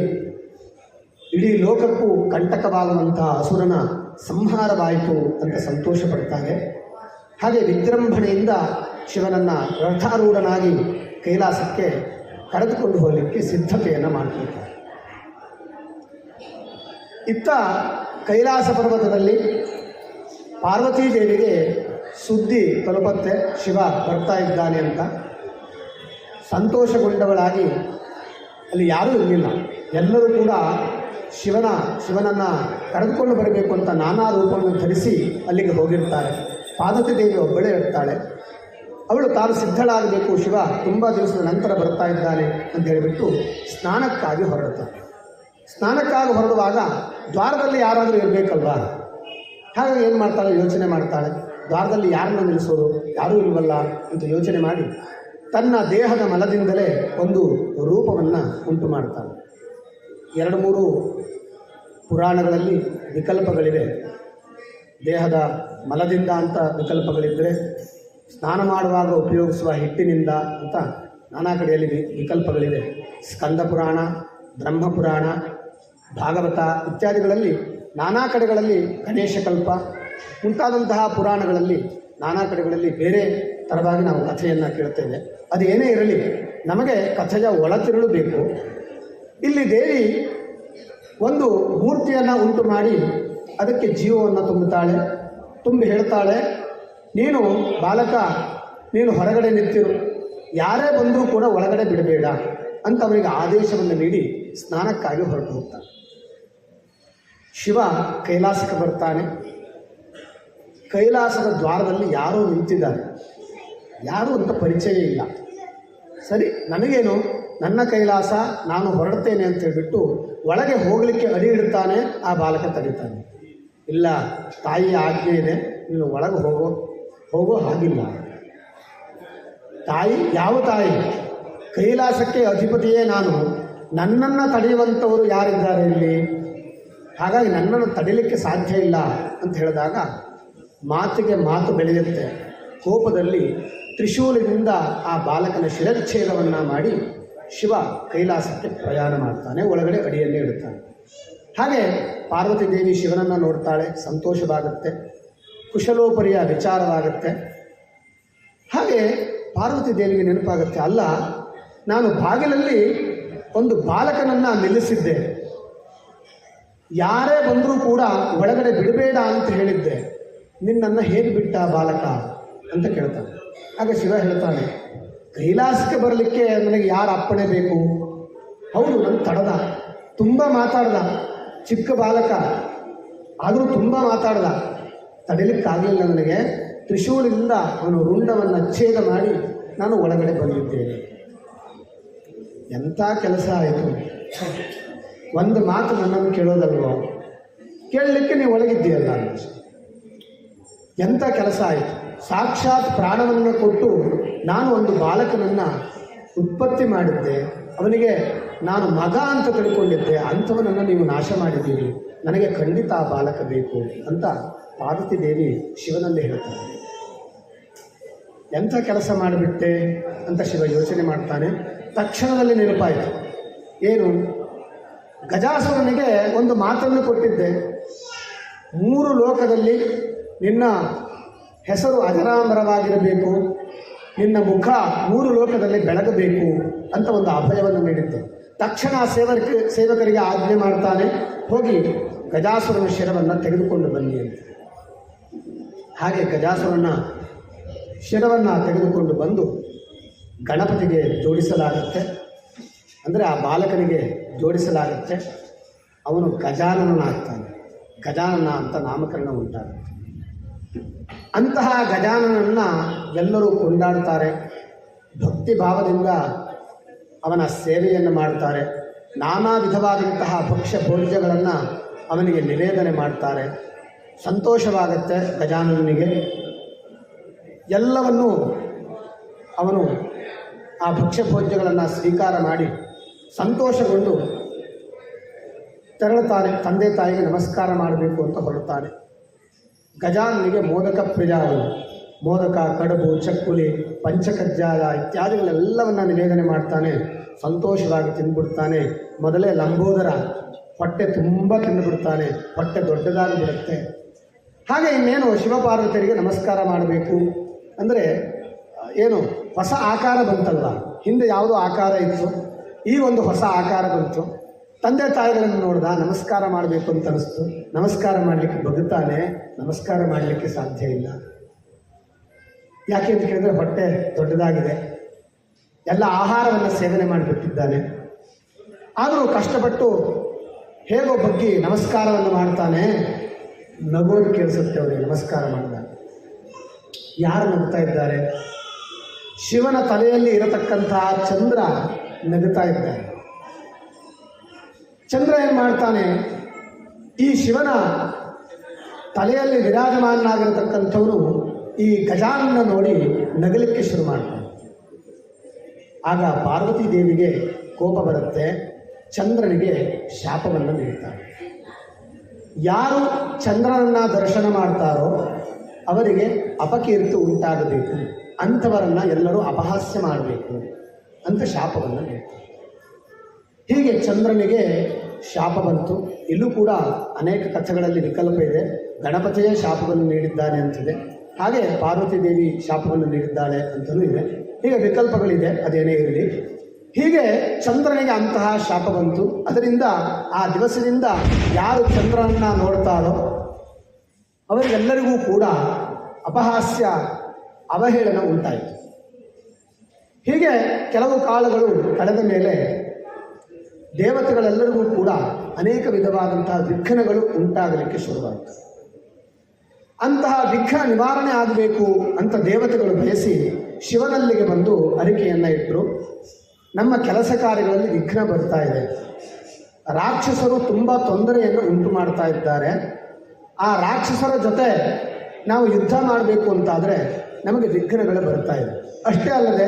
ಇಡೀ ಲೋಕಕ್ಕೂ ಕಂಟಕವಾಗುವಂತಹ ಅಸುರನ ಸಂಹಾರವಾಯಿತು ಅಂತ ಸಂತೋಷ ಪಡ್ತಾರೆ. ಹಾಗೆ ವಿಜೃಂಭಣೆಯಿಂದ ಶಿವನನ್ನು ರಥಾರೂಢನಾಗಿ ಕೈಲಾಸಕ್ಕೆ ಕರೆದುಕೊಂಡು ಹೋಗಲಿಕ್ಕೆ ಸಿದ್ಧತೆಯನ್ನು ಮಾಡ್ಕೊಳ್ತಾರೆ. ಇತ್ತ ಕೈಲಾಸ ಪರ್ವತದಲ್ಲಿ ಪಾರ್ವತೀ ದೇವಿಗೆ ಸುದ್ದಿ ತಲುಪತ್ತೆ ಶಿವ ಬರ್ತಾ ಇದ್ದಾನೆ ಅಂತ. ಸಂತೋಷಗೊಂಡವಳಾಗಿ ಅಲ್ಲಿ ಯಾರೂ ಇರಲಿಲ್ಲ, ಎಲ್ಲರೂ ಕೂಡ ಶಿವನನ್ನು ಕರೆದುಕೊಂಡು ಬರಬೇಕು ಅಂತ ನಾನಾ ರೂಪವನ್ನು ಧರಿಸಿ ಅಲ್ಲಿಗೆ ಹೋಗಿರ್ತಾರೆ. ಪಾರ್ವತಿ ದೇವಿ ಒಬ್ಬಳೇ ಇರ್ತಾಳೆ. ಅವಳು ತಾನು ಸಿದ್ಧಳಾಗಬೇಕು, ಶಿವ ತುಂಬ ದಿವಸದ ನಂತರ ಬರ್ತಾ ಇದ್ದಾನೆ ಅಂತ ಹೇಳಿಬಿಟ್ಟು ಸ್ನಾನಕ್ಕಾಗಿ ಹೊರಡ್ತಾಳೆ. ಸ್ನಾನಕ್ಕಾಗಿ ಹೊರಡುವಾಗ ದ್ವಾರದಲ್ಲಿ ಯಾರಾದರೂ ಇರಬೇಕಲ್ವಾ, ಹಾಗಾಗಿ ಏನು ಮಾಡ್ತಾಳೆ, ಯೋಚನೆ ಮಾಡ್ತಾಳೆ, ದ್ವಾರದಲ್ಲಿ ಯಾರನ್ನು ನಿಲ್ಲಿಸೋದು, ಯಾರೂ ಇಲ್ವಲ್ಲ ಅಂತ ಯೋಚನೆ ಮಾಡಿ ತನ್ನ ದೇಹದ ಮಲದಿಂದಲೇ ಒಂದು ರೂಪವನ್ನು ಉಂಟು ಮಾಡ್ತಾಳೆ. 2-3 ಪುರಾಣಗಳಲ್ಲಿ ವಿಕಲ್ಪಗಳಿವೆ. ದೇಹದ ಮಲದಿಂದ ಅಂತ ವಿಕಲ್ಪಗಳಿದ್ದರೆ, ಸ್ನಾನ ಮಾಡುವಾಗ ಉಪಯೋಗಿಸುವ ಹಿಟ್ಟಿನಿಂದ ಅಂತ ನಾನಾ ಕಡೆಯಲ್ಲಿ ವಿಕಲ್ಪಗಳಿವೆ. ಸ್ಕಂದ ಪುರಾಣ, ಬ್ರಹ್ಮಪುರಾಣ, ಭಾಗವತ ಇತ್ಯಾದಿಗಳಲ್ಲಿ ನಾನಾ ಕಡೆಗಳಲ್ಲಿ ಗಣೇಶ ಕಲ್ಪ ಮುಂತಾದಂತಹ ಪುರಾಣಗಳಲ್ಲಿ ನಾನಾ ಕಡೆಗಳಲ್ಲಿ ಬೇರೆ ಥರವಾಗಿ ನಾವು ಕಥೆಯನ್ನು ಕೇಳ್ತೇವೆ. ಅದೇನೇ ಇರಲಿ, ನಮಗೆ ಕಥೆಯ ಒಳತಿರುಳು ಬೇಕು. ಇಲ್ಲಿ ದೇವಿ ಒಂದು ಮೂರ್ತಿಯನ್ನು ಉಂಟು ಮಾಡಿ ಅದಕ್ಕೆ ಜೀವವನ್ನು ತುಂಬುತ್ತಾಳೆ. ತುಂಬಿ ಹೇಳ್ತಾಳೆ, ನೀನು ಬಾಲಕ, ನೀನು ಹೊರಗಡೆ ನಿಂತಿರು, ಯಾರೇ ಬಂದರೂ ಕೂಡ ಒಳಗಡೆ ಬಿಡಬೇಡ ಅಂತ ಅವರಿಗೆ ಆದೇಶವನ್ನು ನೀಡಿ ಸ್ನಾನಕ್ಕಾಗಿ ಹೊರಟು ಹೋಗ್ತಾನೆ. ಶಿವ ಕೈಲಾಸಕ್ಕೆ ಬರ್ತಾನೆ. ಕೈಲಾಸದ ದ್ವಾರದಲ್ಲಿ ಯಾರೋ ನಿಂತಿದ್ದಾರೆ, ಯಾರೂ ಅಂತ ಪರಿಚಯ ಇಲ್ಲ. ಸರಿ, ನನಗೇನು, ನನ್ನ ಕೈಲಾಸ, ನಾನು ಹೊರಡ್ತೇನೆ ಅಂತ ಹೇಳಿಬಿಟ್ಟು ಒಳಗೆ ಹೋಗಲಿಕ್ಕೆ ಅಡಿ ಇಡ್ತಾನೆ. ಆ ಬಾಲಕ ತಡೀತಾನೆ. ಇಲ್ಲ, ತಾಯಿಯ ಆಜ್ಞೆ ಇದೆ, ನೀನು ಒಳಗೆ ಹೋಗೋ ಹಾಗಿಲ್ಲ. ತಾಯಿ ಯಾವ ತಾಯಿ? ಕೈಲಾಸಕ್ಕೆ ಅಧಿಪತಿಯೇ ನಾನು, ನನ್ನನ್ನು ತಡೆಯುವಂಥವರು ಯಾರಿದ್ದಾರೆ ಇಲ್ಲಿ? ಹಾಗಾಗಿ ನನ್ನನ್ನು ತಡಿಲಿಕ್ಕೆ ಸಾಧ್ಯ ಇಲ್ಲ ಅಂತ ಹೇಳಿದಾಗ ಮಾತಿಗೆ ಮಾತು ಬೆಳೆಯುತ್ತೆ. ಕೋಪದಲ್ಲಿ ತ್ರಿಶೂಲದಿಂದ ಆ ಬಾಲಕನ ಶಿರಚ್ಛೇದವನ್ನು ಮಾಡಿ ಶಿವ ಕೈಲಾಸಕ್ಕೆ ಪ್ರಯಾಣ ಮಾಡ್ತಾನೆ, ಒಳಗಡೆ ಅಡಿಯಲ್ಲಿ ಇಡುತ್ತಾನೆ. ಹಾಗೆ ಪಾರ್ವತಿ ದೇವಿ ಶಿವನನ್ನು ನೋಡ್ತಾಳೆ, ಸಂತೋಷವಾಗುತ್ತೆ, ಕುಶಲೋಪರಿಯ ವಿಚಾರವಾಗುತ್ತೆ. ಹಾಗೆ ಪಾರ್ವತಿ ದೇವಿಗೆ ನೆನಪಾಗುತ್ತೆ, ಅಲ್ಲ, ನಾನು ಬಾಗಿಲಲ್ಲಿ ಒಂದು ಬಾಲಕನನ್ನು ನಿಲ್ಲಿಸಿದ್ದೆ, ಯಾರೇ ಬಂದರೂ ಕೂಡ ಒಳಗಡೆ ಬಿಡಬೇಡ ಅಂತ ಹೇಳಿದ್ದೆ, ನಿನ್ನನ್ನು ಹೇಗೆ ಬಿಟ್ಟ ಬಾಲಕ ಅಂತ ಕೇಳ್ತಾನೆ. ಆಗ ಶಿವ ಹೇಳ್ತಾನೆ, ಕೈಲಾಸಕ್ಕೆ ಬರಲಿಕ್ಕೆ ನನಗೆ ಯಾರ ಅಪ್ಪಣೆ ಬೇಕು? ಹೌದು, ನನ್ನ ತಡದ, ತುಂಬ ಮಾತಾಡ್ದ, ಚಿಕ್ಕ ಬಾಲಕ ಆದರೂ ತುಂಬ ಮಾತಾಡ್ದ, ತಡಿಲಿಕ್ಕಾಗಲಿಲ್ಲ ನನಗೆ. ತ್ರಿಶೂಲದಿಂದ ಅವನು ರುಂಡವನ್ನು ಛೇದ ಮಾಡಿ ನಾನು ಒಳಗಡೆ ಬಂದಿದ್ದೇನೆ. ಎಂಥ ಕೆಲಸ ಆಯಿತು! ಒಂದು ಮಾತು ನನ್ನನ್ನು ಕೇಳೋದಲ್ವೋ, ಕೇಳಲಿಕ್ಕೆ ನೀವು ಒಳಗಿದ್ದೀಯಲ್ಲ, ಎಂಥ ಕೆಲಸ ಆಯಿತು! ಸಾಕ್ಷಾತ್ ಪ್ರಾಣವನ್ನು ಕೊಟ್ಟು ನಾನು ಒಂದು ಬಾಲಕನನ್ನು ಉತ್ಪತ್ತಿ ಮಾಡಿದ್ದೆ, ಅವನಿಗೆ ನಾನು ಮಗ ಅಂತ ತಿಳ್ಕೊಂಡಿದ್ದೆ, ಅಂಥವನನ್ನು ನೀವು ನಾಶ ಮಾಡಿದ್ದೀರಿ, ನನಗೆ ಖಂಡಿತ ಆ ಬಾಲಕ ಬೇಕು ಅಂತ ಪಾರ್ವತಿ ದೇವಿ ಶಿವನಲ್ಲಿ ಹೇಳ್ತಾನೆ. ಎಂಥ ಕೆಲಸ ಮಾಡಿಬಿಟ್ಟೆ ಅಂತ ಶಿವ ಯೋಚನೆ ಮಾಡ್ತಾನೆ. ತಕ್ಷಣದಲ್ಲಿ ನೆನಪಾಯಿತು, ಏನು, ಗಜಾಸುರನಿಗೆ ಒಂದು ಮಾತನ್ನು ಕೊಟ್ಟಿದ್ದೆ, 3 ಲೋಕದಲ್ಲಿ ನಿನ್ನ ಹೆಸರು ಅಜರಾಮರವಾಗಿರಬೇಕು, ನಿನ್ನ ಮುಖ 3 ಲೋಕದಲ್ಲಿ ಬೆಳಗಬೇಕು ಅಂತ ಒಂದು ಅಭಯವನ್ನು ನೀಡಿದ್ದೆ. ತಕ್ಷಣ ಸೇವಕರಿಗೆ ಆಜ್ಞೆ ಮಾಡ್ತಾನೆ, ಹೋಗಿ ಗಜಾಸುರನ ಶಿರವನ್ನು ತೆಗೆದುಕೊಂಡು ಬನ್ನಿ ಅಂತ. ಹಾಗೆ ಗಜಾಸುರನ ಶಿರವನ್ನು ತೆಗೆದುಕೊಂಡು ಬಂದು ಗಣಪತಿಗೆ ಜೋಡಿಸಲಾಗುತ್ತೆ, ಅಂದರೆ ಆ ಬಾಲಕನಿಗೆ ಜೋಡಿಸಲಾಗುತ್ತೆ. ಅವನು ಗಜಾನನಾಗ್ತಾನೆ, ಗಜಾನನ ಅಂತ ನಾಮಕರಣ ಉಂಟಾಗುತ್ತೆ. ಅಂತಹ ಗಜಾನನನ್ನು ಎಲ್ಲರೂ ಕೊಂಡಾಡ್ತಾರೆ, ಭಕ್ತಿ ಭಾವದಿಂದ ಅವನ ಸೇವೆಯನ್ನು ಮಾಡ್ತಾರೆ. ನಾನಾ ವಿಧವಾದಂತಹ ಭಕ್ಷ್ಯ ಭೋಜ್ಯಗಳನ್ನು ಅವನಿಗೆ ನಿವೇದನೆ ಮಾಡ್ತಾರೆ. ಸಂತೋಷವಾಗುತ್ತೆ ಗಜಾನನಿಗೆ. ಎಲ್ಲವನ್ನೂ ಅವನು ಆ ಭಕ್ಷ್ಯ ಭೋಜ್ಯಗಳನ್ನು ಸ್ವೀಕಾರ ಮಾಡಿ ಸಂತೋಷಗೊಂಡು ತೆರಳುತ್ತಾನೆ. ತಂದೆ ತಾಯಿಗೆ ನಮಸ್ಕಾರ ಮಾಡಬೇಕು ಅಂತ ಹೊರಡ್ತಾನೆ. ಗಜಾನನಿಗೆ ಮೋದಕ ಪ್ರಿಯ, ಅವನು ಮೋದಕ, ಕಡುಬು, ಚಕ್ಕುಲಿ, ಪಂಚಕಜ್ಜಾಯ ಇತ್ಯಾದಿಗಳೆಲ್ಲವನ್ನು ನಿವೇದನೆ ಮಾಡ್ತಾನೆ. ಸಂತೋಷವಾಗಿ ತಿಂದುಬಿಡ್ತಾನೆ. ಮೊದಲೇ ಲಂಬೋದರ, ಹೊಟ್ಟೆ ತುಂಬ ತಿಂದುಬಿಡ್ತಾನೆ, ಹೊಟ್ಟೆ ದೊಡ್ಡದಾಗಿ ಬಿಡುತ್ತೆ. ಹಾಗೆ ಇನ್ನೇನು ಶಿವಪಾರ್ವತಿಯರಿಗೆ ನಮಸ್ಕಾರ ಮಾಡಬೇಕು ಅಂದರೆ ಏನು, ಹೊಸ ಆಕಾರ ಬಂತಲ್ವ, ಹಿಂದೆ ಯಾವುದೋ ಆಕಾರ ಇತ್ತು, ಈಗ ಒಂದು ಹೊಸ ಆಕಾರ ಬಂತು. ತಂದೆ ತಾಯಿಗಳನ್ನು ನೋಡ್ದ, ನಮಸ್ಕಾರ ಮಾಡಬೇಕು ಅಂತ ಅನಿಸ್ತು. ನಮಸ್ಕಾರ ಮಾಡಲಿಕ್ಕೆ ಬಗ್ತಾನೆ, ನಮಸ್ಕಾರ ಮಾಡಲಿಕ್ಕೆ ಸಾಧ್ಯ ಇಲ್ಲ. ಯಾಕೆ ಅಂತ ಕೇಳಿದ್ರೆ ಹೊಟ್ಟೆ ದೊಡ್ಡದಾಗಿದೆ, ಎಲ್ಲ ಆಹಾರವನ್ನು ಸೇವನೆ ಮಾಡಿಬಿಟ್ಟಿದ್ದಾನೆ. ಆದರೂ ಕಷ್ಟಪಟ್ಟು ಹೇಗೋ ಬಗ್ಗಿ ನಮಸ್ಕಾರವನ್ನು ಮಾಡ್ತಾನೆ. ನಗೋದು ಕೇಳಿಸುತ್ತೆ ಅವರಿಗೆ ನಮಸ್ಕಾರ ಮಾಡಿದಾಗ. ಯಾರು ನಗ್ತಾ ಇದ್ದಾರೆ? ಶಿವನ ತಲೆಯಲ್ಲಿ ಇರತಕ್ಕಂತಹ ಚಂದ್ರ ನಗುತ್ತಾ ಇದ್ದಾನೆ. ಚಂದ್ರ ಏನು ಮಾಡ್ತಾನೆ? ಈ ಶಿವನ ತಲೆಯಲ್ಲಿ ವಿರಾಜಮಾನನಾಗಿರತಕ್ಕಂಥವನು ಈ ಗಜಾನನ ನೋಡಿ ನಗಲಿಕ್ಕೆ ಶುರು ಮಾಡ್ತಾನೆ. ಆಗ ಪಾರ್ವತಿ ದೇವಿಗೆ ಕೋಪ ಬರುತ್ತೆ, ಚಂದ್ರನಿಗೆ ಶಾಪವನ್ನು ನೀಡ್ತಾನೆ. ಯಾರು ಚಂದ್ರನನ್ನು ದರ್ಶನ ಮಾಡ್ತಾರೋ ಅವರಿಗೆ ಅಪಕೀರ್ತಿ ಉಂಟಾಗಬೇಕು, ಅಂಥವರನ್ನು ಎಲ್ಲರೂ ಅಪಹಾಸ್ಯ ಮಾಡಬೇಕು ಅಂತ ಶಾಪವನ್ನು ನೀಡ್ತಾರೆ. ಹೀಗೆ ಚಂದ್ರನಿಗೆ ಶಾಪ ಬಂತು. ಇಲ್ಲೂ ಕೂಡ ಅನೇಕ ಕಥೆಗಳಲ್ಲಿ ವಿಕಲ್ಪ ಇದೆ. ಗಣಪತಿಯೇ ಶಾಪವನ್ನು ನೀಡಿದ್ದಾನೆ ಅಂತಿದೆ, ಹಾಗೆ ಪಾರ್ವತಿ ದೇವಿ ಶಾಪವನ್ನು ನೀಡಿದ್ದಾಳೆ ಅಂತಲೂ ಇದೆ. ಹೀಗೆ ವಿಕಲ್ಪಗಳಿದೆ, ಅದೇನೇ ಇರಲಿ. ಹೀಗೆ ಚಂದ್ರನಿಗೆ ಅಂತಹ ಶಾಪ ಬಂತು. ಅದರಿಂದ ಆ ದಿವಸದಿಂದ ಯಾರು ಚಂದ್ರನನ್ನು ನೋಡ್ತಾರೋ ಅವರಿಗೆಲ್ಲರಿಗೂ ಕೂಡ ಅಪಹಾಸ್ಯ, ಅವಹೇಳನ ಉಂಟಾಯಿತು. ಹೀಗೆ ಕೆಲವು ಕಾಲಗಳು ಕಳೆದ ಮೇಲೆ ದೇವತೆಗಳೆಲ್ಲರಿಗೂ ಕೂಡ ಅನೇಕ ವಿಧವಾದಂತಹ ವಿಘ್ನಗಳು ಉಂಟಾಗಲಿಕ್ಕೆ ಶುರುವಾಯಿತು. ಅಂತಹ ವಿಘ್ನ ನಿವಾರಣೆ ಆಗಬೇಕು ಅಂತ ದೇವತೆಗಳು ಬಯಸಿ ಶಿವನಲ್ಲಿಗೆ ಬಂದು ಅರಿಕೆಯನ್ನು ಇಟ್ಟರು. ನಮ್ಮ ಕೆಲಸ ಕಾರ್ಯಗಳಲ್ಲಿ ವಿಘ್ನ ಬರ್ತಾ ಇದೆ, ರಾಕ್ಷಸರು ತುಂಬ ತೊಂದರೆಯನ್ನು ಉಂಟು ಮಾಡ್ತಾ ಇದ್ದಾರೆ. ಆ ರಾಕ್ಷಸರ ಜೊತೆ ನಾವು ಯುದ್ಧ ಮಾಡಬೇಕು ಅಂತಾದರೆ ನಮಗೆ ವಿಘ್ನಗಳು ಬರ್ತಾ ಇದೆ. ಅಷ್ಟೇ ಅಲ್ಲದೆ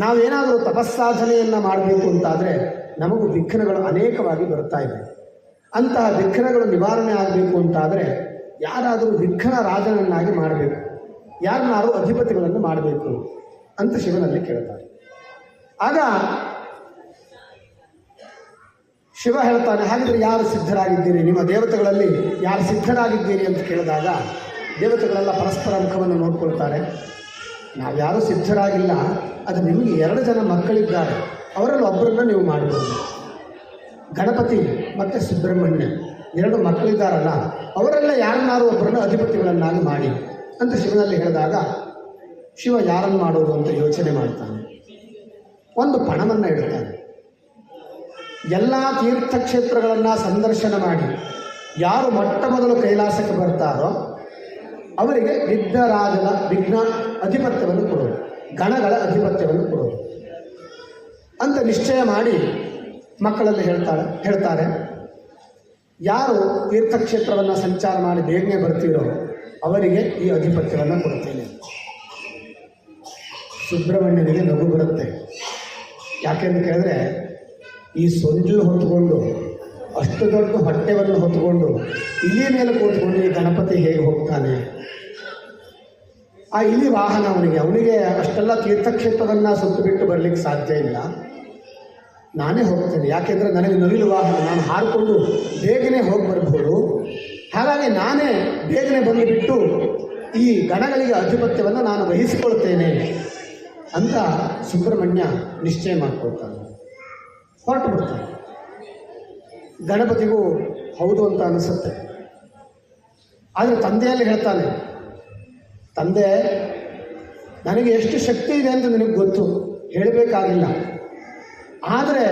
ನಾವೇನಾದರೂ ತಪಸ್ಸಾಧನೆಯನ್ನು ಮಾಡಬೇಕು ಅಂತಾದರೆ ನಮಗೂ ವಿಘ್ನಗಳು ಅನೇಕವಾಗಿ ಬರ್ತಾ ಇದೆ. ಅಂತಹ ವಿಘ್ನಗಳು ನಿವಾರಣೆ ಆಗಬೇಕು ಅಂತಾದರೆ ಯಾರಾದರೂ ವಿಘ್ನ ರಾಜನನ್ನಾಗಿ ಮಾಡಬೇಕು, ಯಾರನ್ನಾರು ಅಧಿಪತಿಗಳನ್ನು ಮಾಡಬೇಕು ಅಂತ ಶಿವನಲ್ಲಿ ಕೇಳ್ತಾರೆ. ಆಗ ಶಿವ ಹೇಳ್ತಾನೆ, ಹಾಗಿದ್ರೆ ಯಾರು ಸಿದ್ಧರಾಗಿದ್ದೀರಿ? ನಿಮ್ಮ ದೇವತೆಗಳಲ್ಲಿ ಯಾರು ಸಿದ್ಧರಾಗಿದ್ದೀರಿ ಅಂತ ಕೇಳಿದಾಗ ದೇವತೆಗಳೆಲ್ಲ ಪರಸ್ಪರ ಮುಖವನ್ನು ನೋಡ್ಕೊಳ್ತಾರೆ. ನಾವ್ಯಾರೂ ಸಿದ್ಧರಾಗಿಲ್ಲ, ಅದು ನಿಮಗೆ 2 ಜನ ಮಕ್ಕಳಿದ್ದಾರೆ, ಅವರಲ್ಲಿ ಒಬ್ಬರನ್ನು ನೀವು ಮಾಡಬಹುದು. ಗಣಪತಿ ಮತ್ತು ಸುಬ್ರಹ್ಮಣ್ಯ 2 ಮಕ್ಕಳಿದ್ದಾರಲ್ಲ, ಅವರೆಲ್ಲ ಯಾರನ್ನಾರು ಒಬ್ಬರನ್ನು ಅಧಿಪತಿಗಳನ್ನಾಗಿ ಮಾಡಿ ಅಂತ ಶಿವನಲ್ಲಿ ಹೇಳಿದಾಗ ಶಿವ ಯಾರನ್ನು ಮಾಡೋದು ಅಂತ ಯೋಚನೆ ಮಾಡ್ತಾನೆ. ಒಂದು ಪಣವನ್ನು ಇಡ್ತಾನೆ. ಎಲ್ಲ ತೀರ್ಥಕ್ಷೇತ್ರಗಳನ್ನು ಸಂದರ್ಶನ ಮಾಡಿ ಯಾರು ಮೊಟ್ಟ ಮೊದಲು ಕೈಲಾಸಕ್ಕೆ ಬರ್ತಾರೋ ಅವರಿಗೆ ವಿಘ್ನ ಅಧಿಪತ್ಯವನ್ನು ಕೊಡೋದು, ಗಣಗಳ ಅಧಿಪತ್ಯವನ್ನು ಕೊಡೋದು ಅಂತ ನಿಶ್ಚಯ ಮಾಡಿ ಮಕ್ಕಳಲ್ಲಿ ಹೇಳ್ತಾರೆ ಯಾರು ತೀರ್ಥಕ್ಷೇತ್ರವನ್ನು ಸಂಚಾರ ಮಾಡಿ ಬೇಗನೆ ಬರ್ತೀರೋ ಅವರಿಗೆ ಈ ಅಧಿಪತ್ಯವನ್ನು ಕೊಡ್ತೇನೆ. ಸುಬ್ರಹ್ಮಣ್ಯನಿಗೆ ನಗು ಬರುತ್ತೆ. ಯಾಕೆಂದು ಕೇಳಿದ್ರೆ ಈ ಸೊಂಜು ಹೊತ್ಕೊಂಡು ಅಷ್ಟು ದೊಡ್ಡ ಹೊಟ್ಟೆವನ್ನು ಹೊತ್ಕೊಂಡು ಇಲಿಯ ಮೇಲೆ ಕೂತ್ಕೊಂಡು ಈ ಗಣಪತಿ ಹೇಗೆ ಹೋಗ್ತಾನೆ? ಆ ಇಲಿ ವಾಹನ ಅವನಿಗೆ ಅಷ್ಟೆಲ್ಲ ತೀರ್ಥಕ್ಷೇತ್ರವನ್ನು ಸುತ್ತು ಬಿಟ್ಟು ಬರಲಿಕ್ಕೆ ಸಾಧ್ಯ ಇಲ್ಲ. ನಾನೇ ಹೋಗ್ತೇನೆ, ಯಾಕೆಂದರೆ ನನಗೆ ನವಿಲು ವಾಹನ, ನಾನು ಹಾರಿಕೊಂಡು ಬೇಗನೆ ಹೋಗಿ ಬರ್ಬೋದು. ಹಾಗಾಗಿ ನಾನೇ ಬೇಗನೆ ಬಂದುಬಿಟ್ಟು ಈ ಗಣಗಳಿಗೆ ಅಧಿಪತ್ಯವನ್ನು ನಾನು ವಹಿಸಿಕೊಳ್ತೇನೆ ಅಂತ ಸುಬ್ರಹ್ಮಣ್ಯ ನಿಶ್ಚಯ ಮಾಡಿಕೊಳ್ತಾನೆ, ಹೊರಟು ಬಿಡ್ತಾನೆ. ಗಣಪತಿಗೂ ಹೌದು ಅಂತ ಅನಿಸುತ್ತೆ. ಆದರೆ ತಂದೆಯಲ್ಲಿ ಹೇಳ್ತಾನೆ, ತಂದೆ ನನಗೆ ಎಷ್ಟು ಶಕ್ತಿ ಇದೆ ಅಂತ ನಿನಗೆ ಗೊತ್ತು, ಹೇಳಬೇಕಾಗಿಲ್ಲ. ಆದರೆ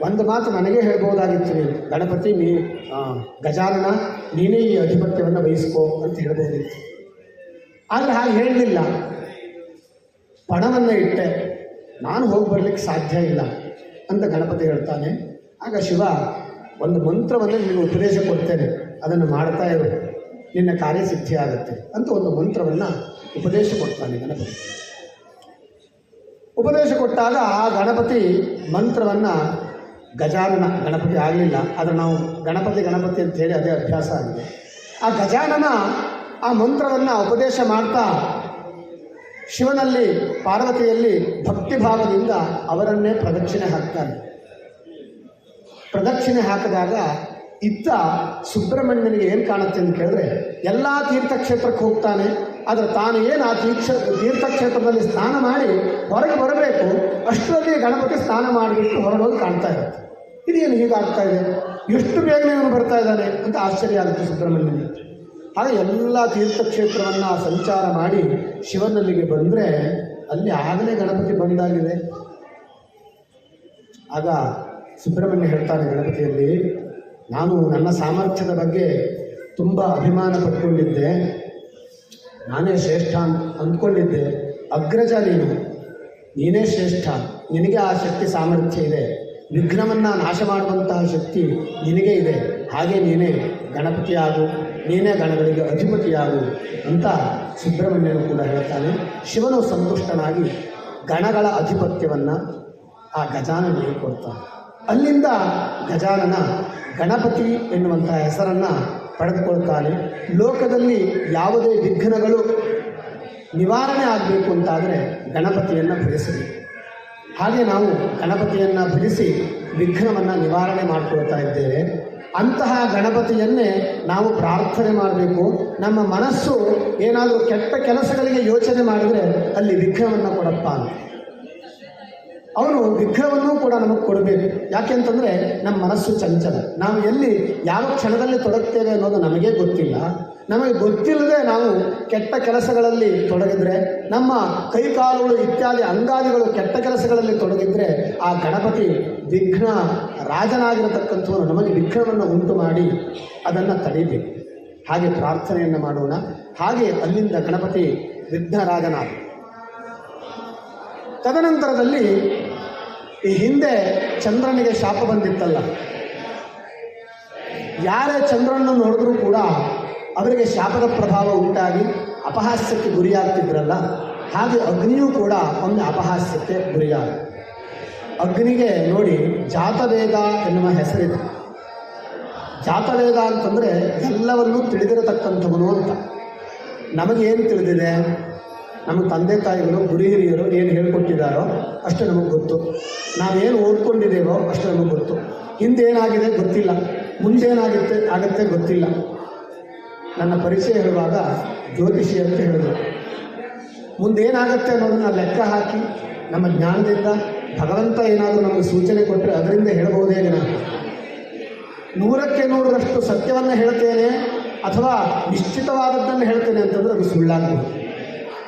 ಒಂದು ಮಾತು ನನಗೆ ಹೇಳ್ಬೋದಾಗಿತ್ತು, ನೀನು ಗಣಪತಿ, ಗಜಾನನ ನೀನೇ ಈ ಅಧಿಪತ್ಯವನ್ನು ವಹಿಸ್ಕೋ ಅಂತ ಹೇಳ್ಬೋದಿತ್ತು. ಆದರೆ ಹಾಗೆ ಹೇಳಲಿಲ್ಲ. ಪಣವನ್ನು ಇಟ್ಟೆ, ನಾನು ಹೋಗಿ ಬರಲಿಕ್ಕೆ ಸಾಧ್ಯ ಇಲ್ಲ ಅಂತ ಗಣಪತಿ ಹೇಳ್ತಾನೆ. ಆಗ ಶಿವ ಒಂದು ಮಂತ್ರವನ್ನು ನಿನಗೆ ಉಪದೇಶ ಕೊಡ್ತೇನೆ, ಅದನ್ನು ಮಾಡ್ತಾ ಇರು, ನಿನ್ನ ಕಾರ್ಯಸಿದ್ಧಿ ಆಗುತ್ತೆ ಅಂತ ಒಂದು ಮಂತ್ರವನ್ನು ಉಪದೇಶ ಕೊಡ್ತಾನೆ ಗಣಪತಿ. ಉಪದೇಶ ಕೊಟ್ಟಾಗ ಆ ಗಣಪತಿ ಮಂತ್ರವನ್ನು, ಗಜಾನನ ಗಣಪತಿ ಆಗಲಿಲ್ಲ, ಆದರೆ ನಾವು ಗಣಪತಿ ಅಂತ ಹೇಳಿ ಅದೇ ಅಭ್ಯಾಸ ಆಗಿದೆ. ಆ ಗಜಾನನ ಆ ಮಂತ್ರವನ್ನು ಉಪದೇಶ ಮಾಡ್ತಾ ಶಿವನಲ್ಲಿ ಪಾರ್ವತಿಯಲ್ಲಿ ಭಕ್ತಿಭಾವದಿಂದ ಅವರನ್ನೇ ಪ್ರದಕ್ಷಿಣೆ ಹಾಕ್ತಾನೆ. ಪ್ರದಕ್ಷಿಣೆ ಹಾಕಿದಾಗ ಇತ್ತ ಸುಬ್ರಹ್ಮಣ್ಯನಿಗೆ ಏನು ಕಾಣುತ್ತೆ ಅಂತ ಕೇಳಿದ್ರೆ, ಎಲ್ಲ ತೀರ್ಥಕ್ಷೇತ್ರಕ್ಕೆ ಹೋಗ್ತಾನೆ, ಆದರೆ ತಾನು ಏನು ಆ ತೀರ್ಥಕ್ಷೇತ್ರದಲ್ಲಿ ಸ್ನಾನ ಮಾಡಿ ಹೊರಗೆ ಬರಬೇಕು, ಅಷ್ಟರಲ್ಲಿ ಗಣಪತಿ ಸ್ನಾನ ಮಾಡಿಬಿಟ್ಟು ಹೊರಡೋದು ಕಾಣ್ತಾ ಇರುತ್ತೆ. ಇದೇನು ಹೀಗಾಗ್ತಾ ಇದೆ, ಎಷ್ಟು ಬೇಗನೆ ಅವನು ಬರ್ತಾ ಇದ್ದಾನೆ ಅಂತ ಆಶ್ಚರ್ಯ ಆಗುತ್ತೆ ಸುಬ್ರಹ್ಮಣ್ಯನಿಗೆ. ಹಾಗೆ ಎಲ್ಲ ತೀರ್ಥಕ್ಷೇತ್ರವನ್ನು ಸಂಚಾರ ಮಾಡಿ ಶಿವನಲ್ಲಿಗೆ ಬಂದರೆ ಅಲ್ಲಿ ಆಗಲೇ ಗಣಪತಿ ಬಂದಾಗಿದೆ. ಆಗ ಸುಬ್ರಹ್ಮಣ್ಯ ಹೇಳ್ತಾನೆ ಗಣಪತಿಯಲ್ಲಿ, ನಾನು ನನ್ನ ಸಾಮರ್ಥ್ಯದ ಬಗ್ಗೆ ತುಂಬ ಅಭಿಮಾನ ಪಟ್ಕೊಂಡಿದ್ದೆ, ನಾನೇ ಶ್ರೇಷ್ಠ ಅಂದ್ಕೊಂಡಿದ್ದೆ. ಅಗ್ರಜ ನೀನೇ ಶ್ರೇಷ್ಠ, ನಿನಗೆ ಆ ಶಕ್ತಿ ಸಾಮರ್ಥ್ಯ ಇದೆ, ವಿಘ್ನವನ್ನು ನಾಶ ಮಾಡುವಂತಹ ಶಕ್ತಿ ನಿನಗೆ ಇದೆ, ಹಾಗೆ ನೀನೇ ಗಣಪತಿಯಾಗು, ನೀನೇ ಗಣಗಳಿಗೆ ಅಧಿಪತಿಯಾಗು ಅಂತ ಸುಬ್ರಹ್ಮಣ್ಯನು ಕೂಡ ಹೇಳ್ತಾನೆ. ಶಿವನು ಸಂತುಷ್ಟನಾಗಿ ಗಣಗಳ ಅಧಿಪತ್ಯವನ್ನು ಆ ಗಜಾನನಿಗೆ ಕೊಡ್ತಾನೆ. ಅಲ್ಲಿಂದ ಗಜಾನನ ಗಣಪತಿ ಎನ್ನುವಂಥ ಹೆಸರನ್ನು ಪಡೆದುಕೊಳ್ತಾನೆ. ಲೋಕದಲ್ಲಿ ಯಾವುದೇ ವಿಘ್ನಗಳು ನಿವಾರಣೆ ಆಗಬೇಕು ಅಂತಾದರೆ ಗಣಪತಿಯನ್ನು ಭಜಿಸಬೇಕು. ಹಾಗೆ ನಾವು ಗಣಪತಿಯನ್ನು ಭಜಿಸಿ ವಿಘ್ನವನ್ನು ನಿವಾರಣೆ ಮಾಡಿಕೊಳ್ತಾ ಇದ್ದೇವೆ. ಅಂತಹ ಗಣಪತಿಯನ್ನೇ ನಾವು ಪ್ರಾರ್ಥನೆ ಮಾಡಬೇಕು. ನಮ್ಮ ಮನಸ್ಸು ಏನಾದರೂ ಕೆಟ್ಟ ಕೆಲಸಗಳಿಗೆ ಯೋಚನೆ ಮಾಡಿದರೆ ಅಲ್ಲಿ ವಿಘ್ನವನ್ನು ಕೊಡಪ್ಪ ಅಂತ ಅವನು ವಿಘ್ನವನ್ನೂ ಕೂಡ ನಮಗೆ ಕೊಡಬೇಕು. ಯಾಕೆಂತಂದರೆ ನಮ್ಮ ಮನಸ್ಸು ಚಂಚಲ, ನಾವು ಎಲ್ಲಿ ಯಾವ ಕ್ಷಣದಲ್ಲಿ ತೊಡಗ್ತೇವೆ ಅನ್ನೋದು ನಮಗೇ ಗೊತ್ತಿಲ್ಲ. ನಮಗೆ ಗೊತ್ತಿಲ್ಲದೆ ನಾವು ಕೆಟ್ಟ ಕೆಲಸಗಳಲ್ಲಿ ತೊಡಗಿದರೆ, ನಮ್ಮ ಕೈಕಾಲುಗಳು ಇತ್ಯಾದಿ ಅಂಗಾದಿಗಳು ಕೆಟ್ಟ ಕೆಲಸಗಳಲ್ಲಿ ತೊಡಗಿದರೆ ಆ ಗಣಪತಿ ವಿಘ್ನ ರಾಜನಾಗಿರತಕ್ಕಂಥವನು ನಮಗೆ ವಿಘ್ನವನ್ನು ಉಂಟು ಮಾಡಿ ಅದನ್ನು ತಡೀಬೇಕು. ಹಾಗೆ ಪ್ರಾರ್ಥನೆಯನ್ನು ಮಾಡೋಣ. ಹಾಗೆ ಅಲ್ಲಿಂದ ಗಣಪತಿ ವಿಘ್ನರಾಜನಾದ. ತದನಂತರದಲ್ಲಿ ಈ ಹಿಂದೆ ಚಂದ್ರನಿಗೆ ಶಾಪ ಬಂದಿತ್ತಲ್ಲ, ಯಾರೇ ಚಂದ್ರನನ್ನು ನೋಡಿದ್ರೂ ಕೂಡ ಅವರಿಗೆ ಶಾಪದ ಪ್ರಭಾವ ಉಂಟಾಗಿ ಅಪಹಾಸ್ಯಕ್ಕೆ ಗುರಿಯಾಗ್ತಿದ್ರಲ್ಲ, ಹಾಗೆ ಅಗ್ನಿಯೂ ಕೂಡ ಒಮ್ಮೆ ಅಪಹಾಸ್ಯಕ್ಕೆ ಗುರಿಯಾದ. ಅಗ್ನಿಗೆ ನೋಡಿ ಜಾತವೇದ ಎನ್ನುವ ಹೆಸರಿದೆ. ಜಾತವೇದ ಅಂತಂದರೆ ಎಲ್ಲವನ್ನೂ ತಿಳಿದಿರತಕ್ಕಂಥವನು ಅಂತ. ನಮಗೇನು ತಿಳಿದಿದೆ, ನಮ್ಮ ತಂದೆ ತಾಯಿಗಳು ಗುರು ಹಿರಿಯರು ಏನು ಹೇಳ್ಕೊಟ್ಟಿದ್ದಾರೋ ಅಷ್ಟು ನಮಗೆ ಗೊತ್ತು. ನಾವೇನು ಓದ್ಕೊಂಡಿದ್ದೇವೋ ಅಷ್ಟು ನಮಗೆ ಗೊತ್ತು. ಹಿಂದೇನಾಗಿದೆ ಗೊತ್ತಿಲ್ಲ, ಮುಂದೇನಾಗುತ್ತೆ ಗೊತ್ತಿಲ್ಲ. ನನ್ನ ಪರಿಚಯ ಹೇಳುವಾಗ ಜ್ಯೋತಿಷಿ ಅಂತ ಹೇಳಿದ್ರು. ಮುಂದೇನಾಗುತ್ತೆ ಅನ್ನೋದನ್ನ ಲೆಕ್ಕ ಹಾಕಿ ನಮ್ಮ ಜ್ಞಾನದಿಂದ ಭಗವಂತ ಏನಾದರೂ ನಮಗೆ ಸೂಚನೆ ಕೊಟ್ಟರೆ ಅದರಿಂದ ಹೇಳಬಹುದೇ ವಿನ 100ಕ್ಕೆ 100ರಷ್ಟು ಸತ್ಯವನ್ನು ಹೇಳ್ತೇನೆ ಅಥವಾ ನಿಶ್ಚಿತವಾದದ್ದನ್ನು ಹೇಳ್ತೇನೆ ಅಂತಂದರೆ ಅದು ಸುಳ್ಳಾಗ್ಬೋದು.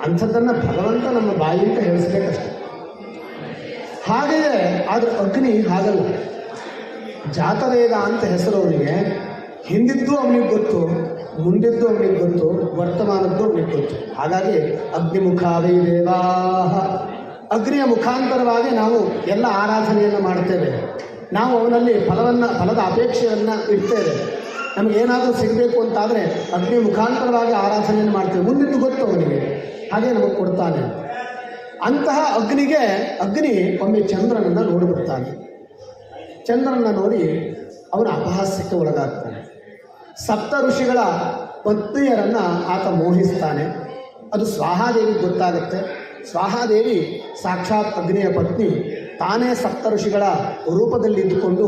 ಅಂಥದ್ದನ್ನು ಭಗವಂತ ನಮ್ಮ ಬಾಯಿಯಿಂದ ಹೇಳಿಸ್ಬೇಕಷ್ಟೆ. ಹಾಗೆಯೇ ಆದರೆ ಅಗ್ನಿ ಹಾಗಲ್ಲ. ಜಾತವೇದ ಅಂತ ಹೆಸರು ಅವನಿಗೆ. ಹಿಂದಿದ್ದು ಅವನಿಗೆ ಗೊತ್ತು, ಮುಂದಿದ್ದು ಅವನಿಗೆ ಗೊತ್ತು, ವರ್ತಮಾನದ್ದು ಅವನಿಗೆ ಗೊತ್ತು. ಹಾಗಾಗಿ ಅಗ್ನಿಮುಖಾವೈ ದೇವಾಹ, ಅಗ್ನಿಯ ಮುಖಾಂತರವಾಗಿ ನಾವು ಎಲ್ಲ ಆರಾಧನೆಯನ್ನು ಮಾಡ್ತೇವೆ. ನಾವು ಅವನಲ್ಲಿ ಫಲದ ಅಪೇಕ್ಷೆಯನ್ನು ಇಡ್ತೇವೆ. ನಮಗೇನಾದರೂ ಸಿಗಬೇಕು ಅಂತಾದರೆ ಅಗ್ನಿ ಮುಖಾಂತರವಾಗಿ ಆರಾಧನೆಯನ್ನು ಮಾಡ್ತೇವೆ. ಮುಂದಿದ್ದು ಗೊತ್ತು ಅವನಿಗೆ, ಹಾಗೆ ನಮಗೆ ಕೊಡ್ತಾನೆ. ಅಂತಹ ಅಗ್ನಿ ಒಮ್ಮೆ ಚಂದ್ರನನ್ನು ನೋಡಿಬಿಡ್ತಾನೆ. ಚಂದ್ರನನ್ನು ನೋಡಿ ಅವನ ಅಪಹಾಸ್ಯಕ್ಕೆ ಒಳಗಾಗ್ತಾನೆ. ಸಪ್ತ ಋಷಿಗಳ ಪತ್ನಿಯರನ್ನು ಆತ ಮೋಹಿಸ್ತಾನೆ. ಅದು ಸ್ವಾಹಾದೇವಿಗೆ ಗೊತ್ತಾಗುತ್ತೆ. ಸ್ವಾಹಾದೇವಿ ಸಾಕ್ಷಾತ್ ಅಗ್ನಿಯ ಪತ್ನಿ. ತಾನೇ ಸಪ್ತ ಋಷಿಗಳ ರೂಪದಲ್ಲಿ ಇದ್ದುಕೊಂಡು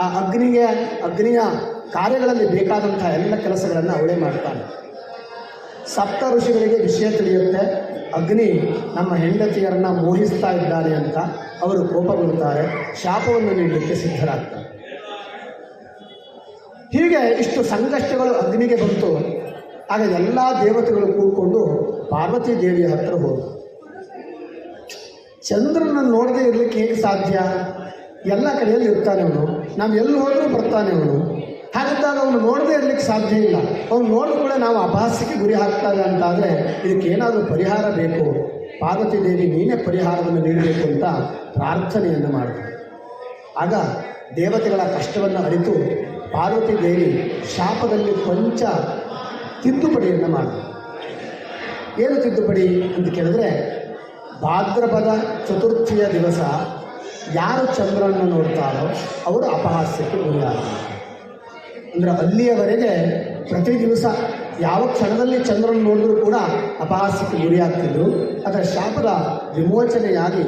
ಆ ಅಗ್ನಿಯ ಕಾರ್ಯಗಳಲ್ಲಿ ಬೇಕಾದಂಥ ಎಲ್ಲ ಕೆಲಸಗಳನ್ನು ಅವಳೇ ಮಾಡ್ತಾನೆ. ಸಪ್ತ ಋಷಿಗಳಿಗೆ ವಿಷಯ ತಿಳಿಯುತ್ತೆ, ಅಗ್ನಿ ನಮ್ಮ ಹೆಂಡತಿಯರನ್ನು ಮೋಹಿಸ್ತಾ ಇದ್ದಾನೆ ಅಂತ. ಅವರು ಕೋಪಗೊಳ್ಳುತ್ತಾರೆ, ಶಾಪವನ್ನು ನೀಡಲಿಕ್ಕೆ ಸಿದ್ಧರಾಗ್ತಾರೆ. ಹೀಗೆ ಇಷ್ಟು ಸಂಕಷ್ಟಗಳು ಅಗ್ನಿಗೆ ಬಂತು. ಆಗ ಎಲ್ಲ ದೇವತೆಗಳು ಕೂತ್ಕೊಂಡು ಪಾರ್ವತಿ ದೇವಿಯ ಹತ್ರ ಹೋದರು. ಚಂದ್ರನನ್ನು ನೋಡದೆ ಇರಲಿಕ್ಕೆ ಹೇಗೆ ಸಾಧ್ಯ? ಎಲ್ಲ ಕಡೆಯಲ್ಲಿ ಇರ್ತಾನೆ ಅವನು, ನಾವು ಎಲ್ಲಿ ಹೋದರೂ ಬರ್ತಾನೆ ಅವನು. ಹಾಗಿದ್ದಾಗ ಅವನು ನೋಡದೇ ಇರಲಿಕ್ಕೆ ಸಾಧ್ಯ ಇಲ್ಲ. ಅವನು ನೋಡಿದ ಕೂಡ ನಾವು ಅಪಹಾಸ್ಯಕ್ಕೆ ಗುರಿ ಹಾಕ್ತಾರೆ ಅಂತಾದರೆ ಇದಕ್ಕೇನಾದರೂ ಪರಿಹಾರ ಬೇಕು. ಪಾರ್ವತಿ ದೇವಿ ನೀನೇ ಪರಿಹಾರವನ್ನು ನೀಡಬೇಕು ಅಂತ ಪ್ರಾರ್ಥನೆಯನ್ನು ಮಾಡಿದ್ರು. ಆಗ ದೇವತೆಗಳ ಕಷ್ಟವನ್ನು ಅರಿತು ಪಾರ್ವತಿ ದೇವಿ ಶಾಪದಲ್ಲಿ ಕೊಂಚ ತಿದ್ದುಪಡಿಯನ್ನು ಮಾಡಿದ್ರು. ಏನು ತಿದ್ದುಪಡಿ ಅಂತ ಕೇಳಿದ್ರೆ, ಭಾದ್ರಪದ ಚತುರ್ಥಿಯ ದಿವಸ ಯಾರು ಚಂದ್ರನನ್ನು ನೋಡ್ತಾರೋ ಅವರು ಅಪಹಾಸ್ಯಕ್ಕೆ ಗುರಿಯಾಗ್ತಾರೆ. ಅಂದರೆ ಅಲ್ಲಿಯವರೆಗೆ ಪ್ರತಿ ದಿವಸ ಯಾವ ಕ್ಷಣದಲ್ಲಿ ಚಂದ್ರನ ನೋಡಿದ್ರೂ ಕೂಡ ಅಪಹಾಸ್ಯಕ್ಕೆ ಗುರಿಯಾಗ್ತಿದ್ರು. ಅದರ ಶಾಪದ ವಿಮೋಚನೆಯಾಗಿ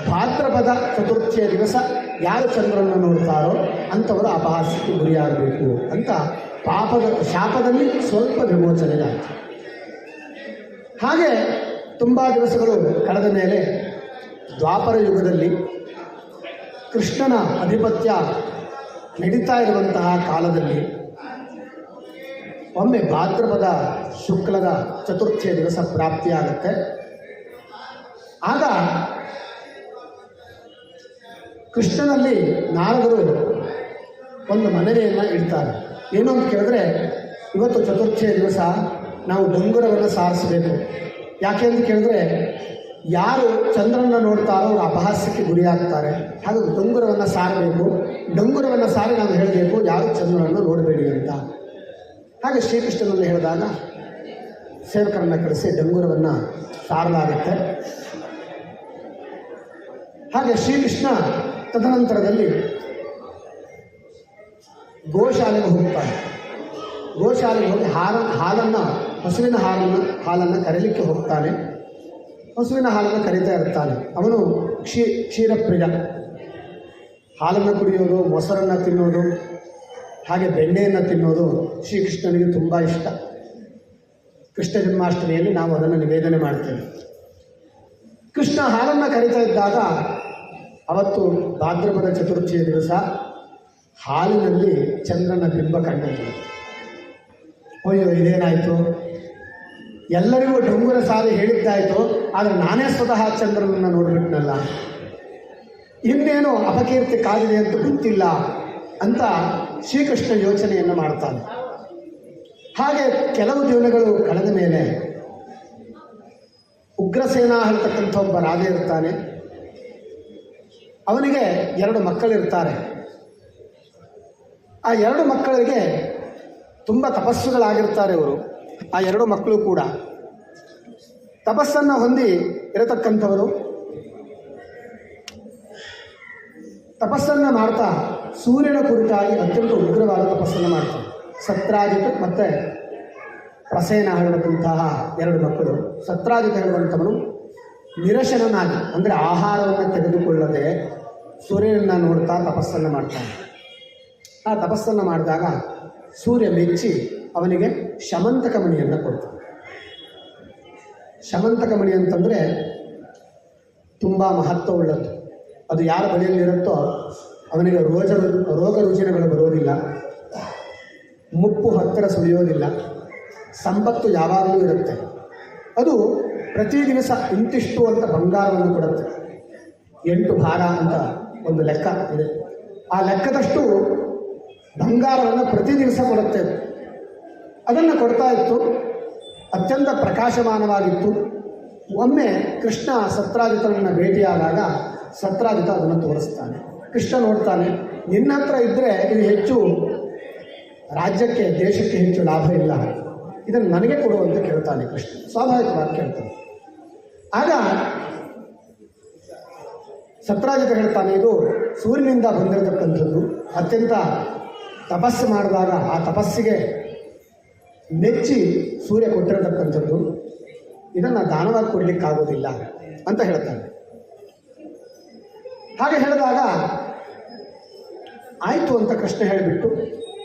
ಭಾದ್ರಪದ ಚತುರ್ಥಿಯ ದಿವಸ ಯಾರು ಚಂದ್ರನನ್ನು ನೋಡ್ತಾರೋ ಅಂಥವರು ಅಪಹಾಸ್ಯಕ್ಕೆ ಗುರಿಯಾಗಬೇಕು ಅಂತ ಶಾಪದಲ್ಲಿ ಸ್ವಲ್ಪ ವಿಮೋಚನೆಯಾಗ್ತದೆ. ಹಾಗೆ ತುಂಬ ದಿವಸಗಳು ಕಳೆದ ಮೇಲೆ ದ್ವಾಪರ ಯುಗದಲ್ಲಿ ಕೃಷ್ಣನ ಅಧಿಪತ್ಯ ನಡೀತಾ ಇರುವಂತಹ ಕಾಲದಲ್ಲಿ ಒಮ್ಮೆ ಭಾದ್ರಪದ ಶುಕ್ಲದ ಚತುರ್ಥಿಯ ದಿವಸ ಪ್ರಾಪ್ತಿಯಾಗುತ್ತೆ. ಆಗ ಕೃಷ್ಣನಲ್ಲಿ ನಾರದರು ಒಂದು ಮನವಿಯನ್ನು ಇಡ್ತಾರೆ. ಏನು ಅಂತ ಕೇಳಿದ್ರೆ, ಇವತ್ತು ಚತುರ್ಥಿಯ ದಿವಸ ನಾವು ಡಂಗುರವನ್ನು ಸಾರಿಸಬೇಕು. ಯಾಕೆ ಅಂತ ಕೇಳಿದ್ರೆ, ಯಾರು ಚಂದ್ರನ ನೋಡ್ತಾರೋ ಅವರು ಅಪಹಾಸ್ಯಕ್ಕೆ ಗುರಿಯಾಗ್ತಾರೆ. ಹಾಗಾಗಿ ಡಂಗುರವನ್ನು ಸಾರಬೇಕು. ಡಂಗುರವನ್ನು ಸಾರಿ ನಾವು ಹೇಳಬೇಕು, ಯಾರು ಚಂದ್ರನನ್ನು ನೋಡಬೇಡಿ ಅಂತ. ಹಾಗೆ ಶ್ರೀಕೃಷ್ಣನಲ್ಲಿ ಹೇಳಿದಾಗ ಸೇವಕರನ್ನು ಕಳಿಸಿ ಡಂಗುರವನ್ನು ಸಾರಲಾಗುತ್ತೆ. ಹಾಗೆ ಶ್ರೀಕೃಷ್ಣ ತದನಂತರದಲ್ಲಿ ಗೋಶಾಲೆಗೆ ಹೋಗ್ತಾನೆ. ಗೋಶಾಲೆಗೆ ಹೋಗಿ ಹಸುವಿನ ಹಾಲನ್ನು ಕರೀಲಿಕ್ಕೆ ಹೋಗ್ತಾನೆ. ಹಸುವಿನ ಹಾಲನ್ನು ಕರೀತಾ ಇರ್ತಾನೆ. ಅವನು ಕ್ಷೀರಪ್ರಿಯ. ಹಾಲನ್ನು ಕುಡಿಯೋದು, ಮೊಸರನ್ನು ತಿನ್ನೋದು, ಹಾಗೆ ಬೆಣ್ಣೆಯನ್ನು ತಿನ್ನೋದು ಶ್ರೀಕೃಷ್ಣನಿಗೆ ತುಂಬ ಇಷ್ಟ. ಕೃಷ್ಣ ಜನ್ಮಾಷ್ಟಮಿಯಲ್ಲಿ ನಾವು ಅದನ್ನು ನಿವೇದನೆ ಮಾಡ್ತೇವೆ. ಕೃಷ್ಣ ಹಾಲನ್ನು ಕರೀತಾ ಇದ್ದಾಗ ಅವತ್ತು ಭಾದ್ರಪದ ಚತುರ್ಥಿಯ ದಿವಸ ಹಾಲಿನಲ್ಲಿ ಚಂದ್ರನ ಬಿಂಬ ಕಂಡಿತು. ಅಯ್ಯೋ, ಇದೇನಾಯಿತು, ಎಲ್ಲರಿಗೂ ಡಂಗುರ ಸಾರಿ ಹೇಳಿದ್ದಾಯಿತು, ಆದರೆ ನಾನೇ ಸ್ವತಃ ಚಂದ್ರನನ್ನು ನೋಡಿಬಿಟ್ನಲ್ಲ, ಇನ್ನೇನು ಅಪಕೀರ್ತಿ ಕಾದಿದೆ ಅಂತ ಗೊತ್ತಿಲ್ಲ ಅಂತ ಶ್ರೀಕೃಷ್ಣ ಯೋಚನೆಯನ್ನು ಮಾಡ್ತಾನೆ. ಹಾಗೆ ಕೆಲವು ದಿನಗಳು ಕಳೆದ ಮೇಲೆ ಉಗ್ರಸೇನ ಹೇಳ್ತಕ್ಕಂಥ ಒಬ್ಬ ರಾಜ ಇರ್ತಾನೆ. ಅವನಿಗೆ 2 ಮಕ್ಕಳಿರ್ತಾರೆ. ಆ 2 ಮಕ್ಕಳಿಗೆ ತುಂಬ ತಪಸ್ಸುಗಳಾಗಿರ್ತಾರೆ ಇವರು. ಆ 2 ಮಕ್ಕಳು ಕೂಡ ತಪಸ್ಸನ್ನು ಹೊಂದಿ ಇರತಕ್ಕಂಥವರು. ತಪಸ್ಸನ್ನು ಮಾಡ್ತಾ ಸೂರ್ಯನ ಕುರಿತಾಗಿ ಅತ್ಯಂತ ಉಗ್ರವಾದ ತಪಸ್ಸನ್ನು ಮಾಡ್ತಾರೆ. ಸತ್ರಾಜಿತ್ ಮತ್ತು ಪ್ರಸೇನ ಹೇಳುವಂತಹ 2 ಮಕ್ಕಳು. ಸತ್ರಾಜಿತ್ ಹೇಳುವಂಥವನು ನಿರಶನನಾಗಿ, ಅಂದರೆ ಆಹಾರವನ್ನು ತೆಗೆದುಕೊಳ್ಳದೆ ಸೂರ್ಯನನ್ನು ನೋಡ್ತಾ ತಪಸ್ಸನ್ನು ಮಾಡ್ತಾನೆ. ಆ ತಪಸ್ಸನ್ನು ಮಾಡಿದಾಗ ಸೂರ್ಯ ಮೆಚ್ಚಿ ಅವನಿಗೆ ಶಮಂತಕ ಮಣಿಯನ್ನು ಕೊಡ್ತಾನೆ. ಶಮಂತಕ ಮಣಿ ಅಂತಂದರೆ ತುಂಬ ಮಹತ್ವವುಳ್ಳದ್ದು. ಅದು ಯಾರ ಬಳಿಯಲ್ಲಿರುತ್ತೋ ಅವನಿಗೆ ರೋಗ ರುಜಿನಗಳು ಬರೋದಿಲ್ಲ, ಮುಪ್ಪು ಹತ್ತಿರ ಸುಳಿಯೋದಿಲ್ಲ, ಸಂಪತ್ತು ಯಾವಾಗಲೂ ಇರುತ್ತೆ. ಅದು ಪ್ರತಿ ದಿವಸ ಇಂತಿಷ್ಟು ಅಂತ ಬಂಗಾರವನ್ನು ಕೊಡುತ್ತೆ. 8 ಭಾರ ಅಂತ ಒಂದು ಲೆಕ್ಕ ಇದೆ. ಆ ಲೆಕ್ಕದಷ್ಟು ಬಂಗಾರವನ್ನು ಪ್ರತಿ ದಿವಸ ಕೊಡುತ್ತೆ. ಅದನ್ನು ಕೊಡ್ತಾ ಇತ್ತು. ಅತ್ಯಂತ ಪ್ರಕಾಶಮಾನವಾಗಿತ್ತು. ಒಮ್ಮೆ ಕೃಷ್ಣ ಸತ್ರಾಜಿತನನ್ನು ಭೇಟಿಯಾದಾಗ ಸತ್ರಾಜಿತ ಅದನ್ನು ತೋರಿಸ್ತಾನೆ. ಕೃಷ್ಣ ನೋಡ್ತಾನೆ, ನಿನ್ನ ಹತ್ರ ಇದ್ದರೆ ಇದು ಹೆಚ್ಚು ರಾಜ್ಯಕ್ಕೆ, ದೇಶಕ್ಕೆ ಹೆಚ್ಚು ಲಾಭ ಇಲ್ಲ, ಇದನ್ನು ನನಗೆ ಕೊಡು ಅಂತ ಕೇಳ್ತಾನೆ ಕೃಷ್ಣ. ಸ್ವಾಭಾವಿಕವಾಗಿ ಕೇಳ್ತಾನೆ. ಆಗ ಸತ್ರಾಜಿತ ಹೇಳ್ತಾನೆ, ಇದು ಸೂರ್ಯನಿಂದ ಬಂದಿರತಕ್ಕಂಥದ್ದು, ಅತ್ಯಂತ ತಪಸ್ಸು ಮಾಡಿದಾಗ ಆ ತಪಸ್ಸಿಗೆ ಮೆಚ್ಚಿ ಸೂರ್ಯ ಕೊಟ್ಟಿರತಕ್ಕಂಥದ್ದು, ಇದನ್ನು ದಾನವಾಗಿ ಕೊಡಲಿಕ್ಕಾಗೋದಿಲ್ಲ ಅಂತ ಹೇಳ್ತಾನೆ. ಹಾಗೆ ಹೇಳಿದಾಗ ಆಯಿತು ಅಂತ ಕೃಷ್ಣ ಹೇಳಿಬಿಟ್ಟು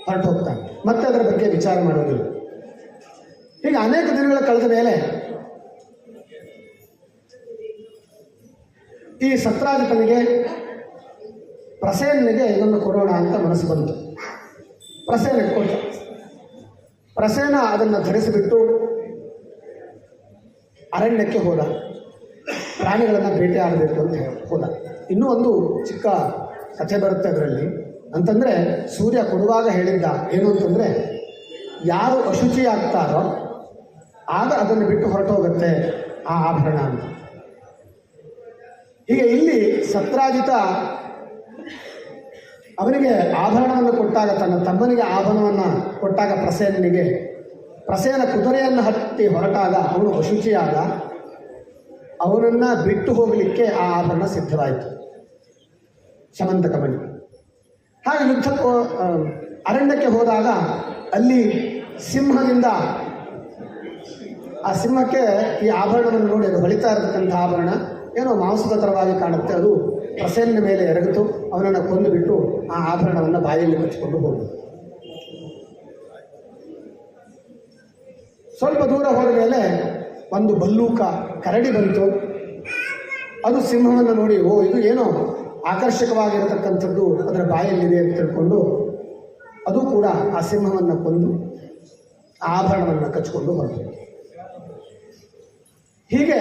ಹೊರಟು ಹೋಗ್ತಾನೆ. ಮತ್ತೆ ಅದರ ಬಗ್ಗೆ ವಿಚಾರ ಮಾಡೋದಿಲ್ಲ. ಹೀಗೆ ಅನೇಕ ದಿನಗಳ ಕಳೆದ ಮೇಲೆ ಈ ಸತ್ರಾಜಿತನಿಗೆ ಪ್ರಸೇನಿಗೆ ಇದನ್ನು ಕೊಡೋಣ ಅಂತ ಮನಸ್ಸು ಬಂತು. ಪ್ರಸೇನಿಗೆ ಕೊಟ್ಟ. ಪ್ರಸೇನ ಅದನ್ನು ಧರಿಸಿಬಿಟ್ಟು ಅರಣ್ಯಕ್ಕೆ ಹೋದ. ಪ್ರಾಣಿಗಳನ್ನು ಬೇಟೆಯಾಡಬೇಕು ಅಂತ ಹೋದ. ಇನ್ನೂ ಒಂದು ಚಿಕ್ಕ ಕಥೆ ಬರುತ್ತೆ ಅದರಲ್ಲಿ. ಅಂತಂದರೆ ಸೂರ್ಯ ಕೊಡುವಾಗ ಹೇಳಿದ್ದ ಏನು ಅಂತಂದರೆ, ಯಾರು ಅಶುಚಿ ಆಗ್ತಾರೋ ಆಗ ಅದನ್ನು ಬಿಟ್ಟು ಹೊರಟು ಹೋಗುತ್ತೆ ಆ ಆಭರಣ ಅಂತ. ಹೀಗೆ ಇಲ್ಲಿ ಸತ್ರಾಜಿತ ಅವನಿಗೆ ಆಭರಣವನ್ನು ಕೊಟ್ಟಾಗ, ತನ್ನ ತಮ್ಮನಿಗೆ ಆಭರಣವನ್ನು ಕೊಟ್ಟಾಗ ಪ್ರಸೇನ ಕುದುರೆಯನ್ನು ಹತ್ತಿ ಹೊರಟಾಗ ಅವನು ಅಶುಚಿಯಾದ. ಅವನನ್ನು ಬಿಟ್ಟು ಹೋಗಲಿಕ್ಕೆ ಆ ಆಭರಣ ಸಿದ್ಧವಾಯಿತು, ಶಮಂತಕ ಮಣಿ. ಹಾಗೆ ಅರಣ್ಯಕ್ಕೆ ಹೋದಾಗ ಅಲ್ಲಿ ಸಿಂಹದಿಂದ, ಆ ಸಿಂಹಕ್ಕೆ ಈ ಆಭರಣವನ್ನು ನೋಡಿ ಅದು ಹೊಳಿತಾ ಇರತಕ್ಕಂಥ ಆಭರಣ ಏನೋ ಮಾಂಸದ ಥರವಾಗಿ ಕಾಣುತ್ತೆ. ಅದು ಪ್ರಸೇನ ಮೇಲೆ ಎರಗಿತು. ಅವನನ್ನು ಕೊಂದುಬಿಟ್ಟು ಆ ಆಭರಣವನ್ನು ಬಾಯಲ್ಲಿ ಕಚ್ಚಿಕೊಂಡು ಹೋಗುವುದು. ಸ್ವಲ್ಪ ದೂರ ಹೋದ ಮೇಲೆ ಒಂದು ಬಲ್ಲೂಕ ಕರಡಿ ಬಂತು. ಅದು ಸಿಂಹವನ್ನು ನೋಡಿ, ಓ ಇದು ಏನೋ ಆಕರ್ಷಕವಾಗಿರತಕ್ಕಂಥದ್ದು ಅದರ ಬಾಯಲ್ಲಿದೆ ಅಂತ ತಿಳ್ಕೊಂಡು ಅದು ಕೂಡ ಆ ಸಿಂಹವನ್ನು ಕೊಂದು ಆಭರಣವನ್ನು ಕಚ್ಕೊಂಡು ಹೊರಟು. ಹೀಗೆ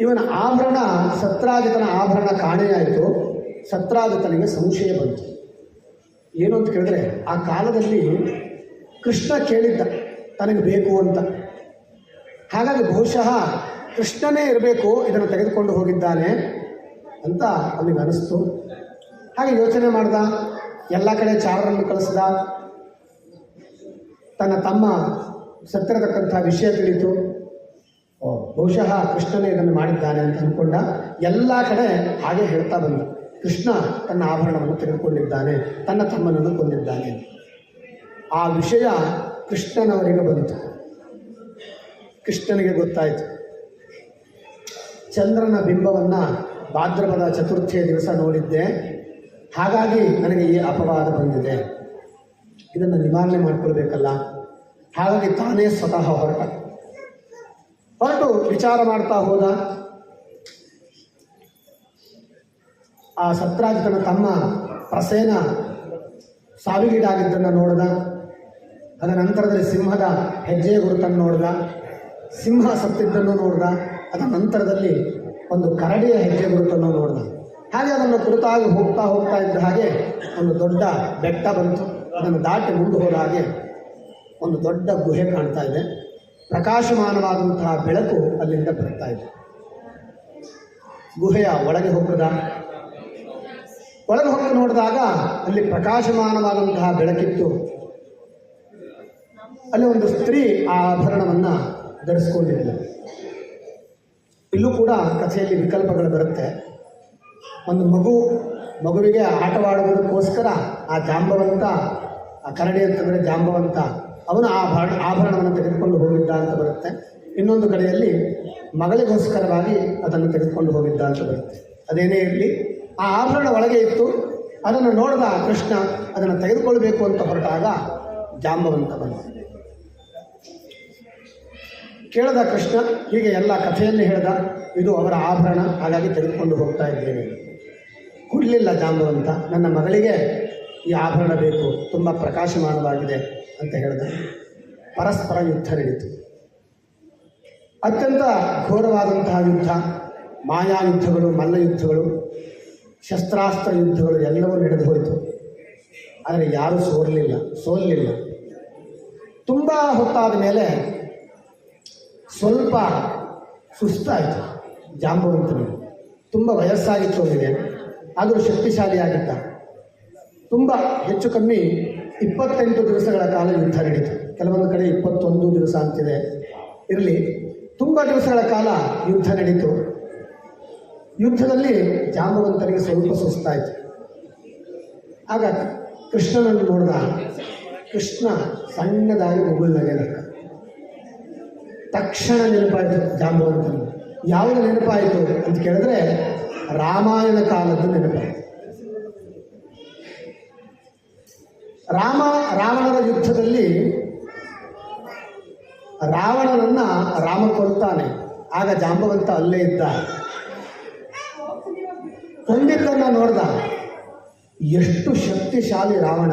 ಇವನ ಆಭರಣ, ಸತ್ರಾಜಿತನ ಆಭರಣ ಕಾಣೆಯಾಯಿತು. ಸತ್ರಾಜಿತನಿಗೆ ಸಂಶಯ ಬಂತು. ಏನು ಅಂತ ಕೇಳಿದ್ರೆ, ಆ ಕಾಲದಲ್ಲಿ ಕೃಷ್ಣ ಕೇಳಿದ್ದ ತನಗೆ ಬೇಕು ಅಂತ. ಹಾಗಾಗಿ ಬಹುಶಃ ಕೃಷ್ಣನೇ ಇರಬೇಕು ಇದನ್ನು ತೆಗೆದುಕೊಂಡು ಹೋಗಿದ್ದಾನೆ ಅಂತ ಅವನಿಗೆ ಅನಿಸ್ತು. ಹಾಗೆ ಯೋಚನೆ ಮಾಡ್ದ, ಎಲ್ಲ ಕಡೆ ಚಾರರನ್ನು ಕಳಿಸ್ದ. ತನ್ನ ತಮ್ಮ ಸತ್ತಿರತಕ್ಕಂಥ ವಿಷಯ ತಿಳಿತು. ಬಹುಶಃ ಕೃಷ್ಣನೇ ಇದನ್ನು ಮಾಡಿದ್ದಾನೆ ಅಂತ ಅಂದ್ಕೊಂಡ. ಎಲ್ಲ ಕಡೆ ಹಾಗೆ ಹೇಳ್ತಾ ಬಂದ, ಕೃಷ್ಣ ತನ್ನ ಆಭರಣವನ್ನು ತೆಗೆದುಕೊಂಡಿದ್ದಾನೆ, ತನ್ನ ತಮ್ಮನನ್ನು ಕೊಂದಿದ್ದಾನೆ. ಆ ವಿಷಯ ಕೃಷ್ಣನವರಿಗೆ ಬಂತು. ಕೃಷ್ಣನಿಗೆ ಗೊತ್ತಾಯಿತು, ಚಂದ್ರನ ಬಿಂಬವನ್ನು ಭಾದ್ರಪದ ಚತುರ್ಥಿಯ ದಿವಸ ನೋಡಿದ್ದೆ, ಹಾಗಾಗಿ ನನಗೆ ಈ ಅಪವಾದ ಬಂದಿದೆ, ಇದನ್ನು ನಿವಾರಣೆ ಮಾಡಿಕೊಳ್ಬೇಕಲ್ಲ. ಹಾಗಾಗಿ ತಾನೇ ಸ್ವತಃ ಹೊರಟು ವಿಚಾರ ಮಾಡ್ತಾ ಹೋದ. ಆ ಸತ್ರಾಜಿತನ ತಮ್ಮ ಪ್ರಸೇನ ಸಾವಿಗೀಡಾಗಿದ್ದನ್ನು ನೋಡಿದ. ಅದರ ನಂತರದಲ್ಲಿ ಸಿಂಹದ ಹೆಜ್ಜೆಯ ಗುರುತನ್ನು ನೋಡಿದ, ಸಿಂಹ ಸತ್ತಿದ್ದನ್ನು ನೋಡಿದ. ಅದರ ನಂತರದಲ್ಲಿ ಒಂದು ಕರಡಿಯ ಹೆಜ್ಜೆ ಗುರುತನ್ನು ನೋಡಿದ. ಹಾಗೆ ಅದನ್ನು ಕುರಿತಾಗಿ ಹೋಗ್ತಾ ಇದ್ದ ಹಾಗೆ ಒಂದು ದೊಡ್ಡ ಬೆಟ್ಟ ಬಂತು. ಅದನ್ನು ದಾಟಿ ಮುಂದೆ ಹೋದ ಹಾಗೆ ಒಂದು ದೊಡ್ಡ ಗುಹೆ ಕಾಣ್ತಾ ಇದೆ. ಪ್ರಕಾಶಮಾನವಾದಂತಹ ಬೆಳಕು ಅಲ್ಲಿಂದ ಬರ್ತಾ ಇದೆ. ಗುಹೆಯ ಒಳಗೆ ಹೋಗದ. ಒಳಗೆ ಹೋಗಿ ನೋಡಿದಾಗ ಅಲ್ಲಿ ಪ್ರಕಾಶಮಾನವಾದಂತಹ ಬೆಳಕಿತ್ತು. ಅಲ್ಲಿ ಒಂದು ಸ್ತ್ರೀ ಆ ಆಭರಣವನ್ನು ಧರಿಸ್ಕೊಂಡಿದ್ದರು. ಇಲ್ಲೂ ಕೂಡ ಕಥೆಯಲ್ಲಿ ವಿಕಲ್ಪಗಳು ಬರುತ್ತೆ. ಒಂದು ಮಗುವಿಗೆ ಆಟವಾಡುವುದಕ್ಕೋಸ್ಕರ ಆ ಜಾಂಬವಂತ, ಆ ಕರಡಿ ಅಂತಂದರೆ ಜಾಂಬವಂತ, ಅವನು ಆ ಆಭರಣವನ್ನು ತೆಗೆದುಕೊಂಡು ಹೋಗಿದ್ದ ಅಂತ ಬರುತ್ತೆ. ಇನ್ನೊಂದು ಕಡೆಯಲ್ಲಿ ಮಗಳಿಗೋಸ್ಕರವಾಗಿ ಅದನ್ನು ತೆಗೆದುಕೊಂಡು ಹೋಗಿದ್ದ ಅಂತ ಬರುತ್ತೆ. ಅದೇನೇ ಇರಲಿ, ಆ ಆಭರಣ ಒಳಗೆ ಇತ್ತು. ಅದನ್ನು ನೋಡಿದ ಕೃಷ್ಣ ಅದನ್ನು ತೆಗೆದುಕೊಳ್ಬೇಕು ಅಂತ ಹೊರಟಾಗ ಜಾಂಬವಂತ ಬಂದ. ಕೇಳಿದ ಕೃಷ್ಣ, ಹೀಗೆ ಎಲ್ಲ ಕಥೆಯಲ್ಲಿ ಹೇಳ್ದ, ಇದು ಅವರ ಆಭರಣ, ಹಾಗಾಗಿ ತೆಗೆದುಕೊಂಡು ಹೋಗ್ತಾ ಇದ್ದೇನೆ. ಕೊಡಲಿಲ್ಲ ಜಾಂಬವಂತ, ನನ್ನ ಮಗಳಿಗೆ ಈ ಆಭರಣ ಬೇಕು, ತುಂಬ ಪ್ರಕಾಶಮಾನವಾಗಿದೆ ಅಂತ ಹೇಳಿದ. ಪರಸ್ಪರ ಯುದ್ಧ ನಡೀತು. ಅತ್ಯಂತ ಘೋರವಾದಂತಹ ಯುದ್ಧ, ಮಾಯಾ ಯುದ್ಧಗಳು, ಮಲ್ಲ ಯುದ್ಧಗಳು, ಶಸ್ತ್ರಾಸ್ತ್ರ ಯುದ್ಧಗಳು ಎಲ್ಲವೂ ನಡೆದು ಹೋಯಿತು. ಆದರೆ ಯಾರೂ ಸೋಲಿಲ್ಲ. ತುಂಬ ಹೊತ್ತಾದ ಮೇಲೆ ಸ್ವಲ್ಪ ಸುಸ್ತಾಯಿತು ಜಾಂಬವಂತನಿಗೆ. ತುಂಬ ವಯಸ್ಸಾಗಿತ್ತು ಅವನಿಗೆ, ಆದರೂ ಶಕ್ತಿಶಾಲಿಯಾಗಿದ್ದ. ತುಂಬ ಹೆಚ್ಚು ಕಮ್ಮಿ 28 ದಿವಸಗಳ ಕಾಲ ಯುದ್ಧ ನಡೀತು. ಕೆಲವೊಂದು ಕಡೆ 21 ದಿವಸ ಅಂತಿದೆ. ಇರಲಿ, ತುಂಬ ದಿವಸಗಳ ಕಾಲ ಯುದ್ಧ ನಡೀತು. ಯುದ್ಧದಲ್ಲಿ ಜಾಂಬವಂತನಿಗೆ ಸ್ವಲ್ಪ ಸುಸ್ತಾಯಿತು. ಆಗ ಕೃಷ್ಣನನ್ನು ನೋಡಿದ. ಕೃಷ್ಣ ಸಣ್ಣದಾಗಿ ಮುಗುಳ್ನಗೆ ನಕ್ಕ. ತಕ್ಷಣ ನೆನಪಾಯಿತು ಜಾಂಬವಂತನಿಗೆ. ಯಾವುದು ನೆನಪಾಯಿತು ಅಂತ ಕೇಳಿದ್ರೆ, ರಾಮಾಯಣ ಕಾಲದ್ದು ನೆನಪಾಯಿತು. ರಾವಣರ ಯುದ್ಧದಲ್ಲಿ ರಾವಣನನ್ನು ರಾಮ ಕೊಲ್ತಾನೆ. ಆಗ ಜಾಂಬವಂತ ಅಲ್ಲೇ ಇದ್ದ. ಕೊಂದಿದ್ದನ್ನು ನೋಡ್ದ. ಎಷ್ಟು ಶಕ್ತಿಶಾಲಿ ರಾವಣ!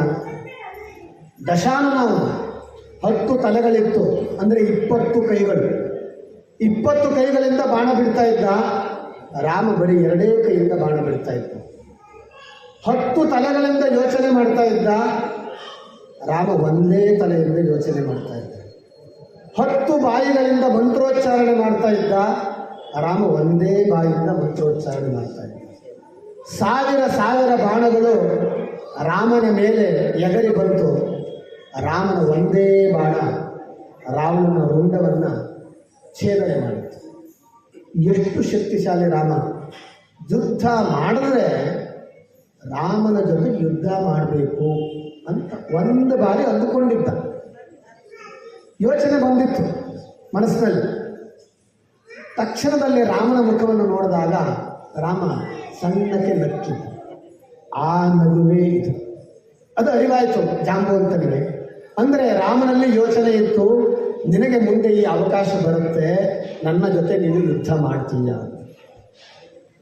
ದಶಾನನ 10 ತಲೆಗಳಿತ್ತು, ಅಂದರೆ 20 ಕೈಗಳು. 20 ಕೈಗಳಿಂದ ಬಾಣ ಬಿಡ್ತಾ ಇದ್ದ. ರಾಮ ಬರೀ 2 ಕೈಯಿಂದ ಬಾಣ ಬಿಡ್ತಾ ಇದ್ದ. 10 ತಲೆಗಳಿಂದ ಯೋಚನೆ ಮಾಡ್ತಾ ಇದ್ದ. ರಾಮ 1 ತಲೆಯಿಂದ ಯೋಚನೆ ಮಾಡ್ತಾ ಇದ್ದ. 10 ಬಾಯಿಗಳಿಂದ ಮಂತ್ರೋಚ್ಚಾರಣೆ ಮಾಡ್ತಾ ಇದ್ದ. ರಾಮ 1 ಬಾಯಿಯಿಂದ ಮಂತ್ರೋಚ್ಚಾರಣೆ ಮಾಡ್ತಾ ಇದ್ದ. 1000 ಬಾಣಗಳು ರಾಮನ ಮೇಲೆ ಎಗರಿ ಬಂತು. ರಾಮನ 1 ಬಾಣ ರಾವಣನ ರುಂಡವನ್ನು ಛೇದನೆ ಮಾಡಿತು. ಎಷ್ಟು ಶಕ್ತಿಶಾಲಿ ರಾಮ! ಯುದ್ಧ ಮಾಡಿದ್ರೆ ರಾಮನ ಜೊತೆ ಯುದ್ಧ ಮಾಡಬೇಕು ಅಂತ 1 ಬಾರಿ ಅಂದುಕೊಂಡಿದ್ದ. ಯೋಚನೆ ಬಂದಿತ್ತು ಮನಸ್ಸಿನಲ್ಲಿ. ತಕ್ಷಣದಲ್ಲಿ ರಾಮನ ಮುಖವನ್ನು ನೋಡಿದಾಗ ರಾಮ ಸಣ್ಣಕ್ಕೆ ನಕ್ಕಿದ್ದ. ಆ ನಗುವೇ ಇದು. ಅದು ಅರಿವಾಯಿತು ಜಾಂಬವಂತನಿಗೆ. ಅಂದರೆ ರಾಮನಲ್ಲಿ ಯೋಚನೆ ಇತ್ತು, ನಿನಗೆ ಮುಂದೆ ಈ ಅವಕಾಶ ಬರುತ್ತೆ, ನನ್ನ ಜೊತೆ ನೀನು ಯುದ್ಧ ಮಾಡ್ತೀಯ.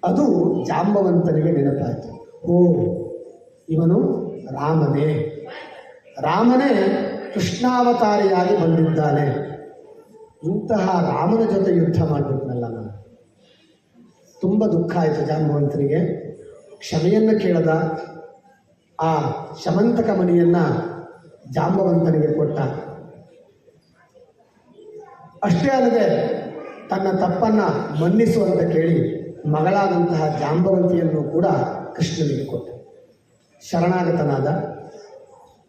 ಅದು ಜಾಂಬವಂತನಿಗೆ ನೆನಪಾಯಿತು. ಓ, ಇವನು ರಾಮನೇ ಕೃಷ್ಣಾವತಾರಿಯಾಗಿ ಬಂದಿದ್ದಾನೆ. ಇಂತಹ ರಾಮನ ಜೊತೆ ಯುದ್ಧ ಮಾಡಬೇಕಲ್ಲ ನಾನು. ತುಂಬ ದುಃಖ ಆಯಿತು ಜಾಂಬವಂತನಿಗೆ. ಕ್ಷಮೆಯನ್ನು ಕೇಳದ, ಆ ಶಮಂತಕ ಮಣಿಯನ್ನು ಜಾಂಬವಂತನಿಗೆ ಕೊಟ್ಟ. ಅಷ್ಟೇ ಅಲ್ಲದೆ ತನ್ನ ತಪ್ಪನ್ನು ಮನ್ನಿಸುವಂತೆ ಕೇಳಿ ಮಗಳಾದಂತಹ ಜಾಂಬವಂತಿಯನ್ನು ಕೂಡ ಕೃಷ್ಣನಿಗೆ ಕೊಟ್ಟ. ಶರಣಾಗತನಾದ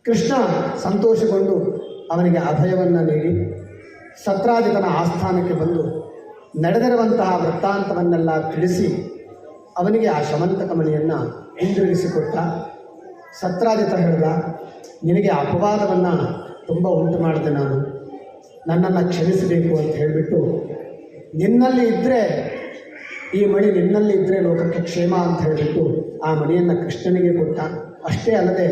ಕೃಷ್ಣ ಸಂತೋಷಗೊಂಡು ಅವನಿಗೆ ಅಭಯವನ್ನು ನೀಡಿ ಸತ್ರಾಜಿತನ ಆಸ್ಥಾನಕ್ಕೆ ಬಂದು ನಡೆದಿರುವಂತಹ ವೃತ್ತಾಂತವನ್ನೆಲ್ಲ ತಿಳಿಸಿ ಅವನಿಗೆ ಆ ಶಮಂತಕ ಮಣಿಯನ್ನು ಹಿಂದಿರುಗಿಸಿಕೊಟ್ಟ. ಸತ್ರಾಜಿತ ಹೇಳಿದ, ನಿನಗೆ ಅಪವಾದವನ್ನು ತುಂಬ ಉಂಟು ಮಾಡಿದೆ, ನನ್ನನ್ನು ಕ್ಷಮಿಸಬೇಕು ಅಂತ ಹೇಳಿಬಿಟ್ಟು, ನಿನ್ನಲ್ಲಿ ಇದ್ದರೆ ಈ ಮಣಿ ನಿನ್ನಲ್ಲಿ ಇದ್ದರೆ ಲೋಕಕ್ಕೆ ಕ್ಷೇಮ ಅಂತ ಹೇಳಿಬಿಟ್ಟು ಆ ಮಣಿಯನ್ನು ಕೃಷ್ಣನಿಗೆ ಕೊಟ್ಟ. ಅಷ್ಟೇ ಅಲ್ಲದೆ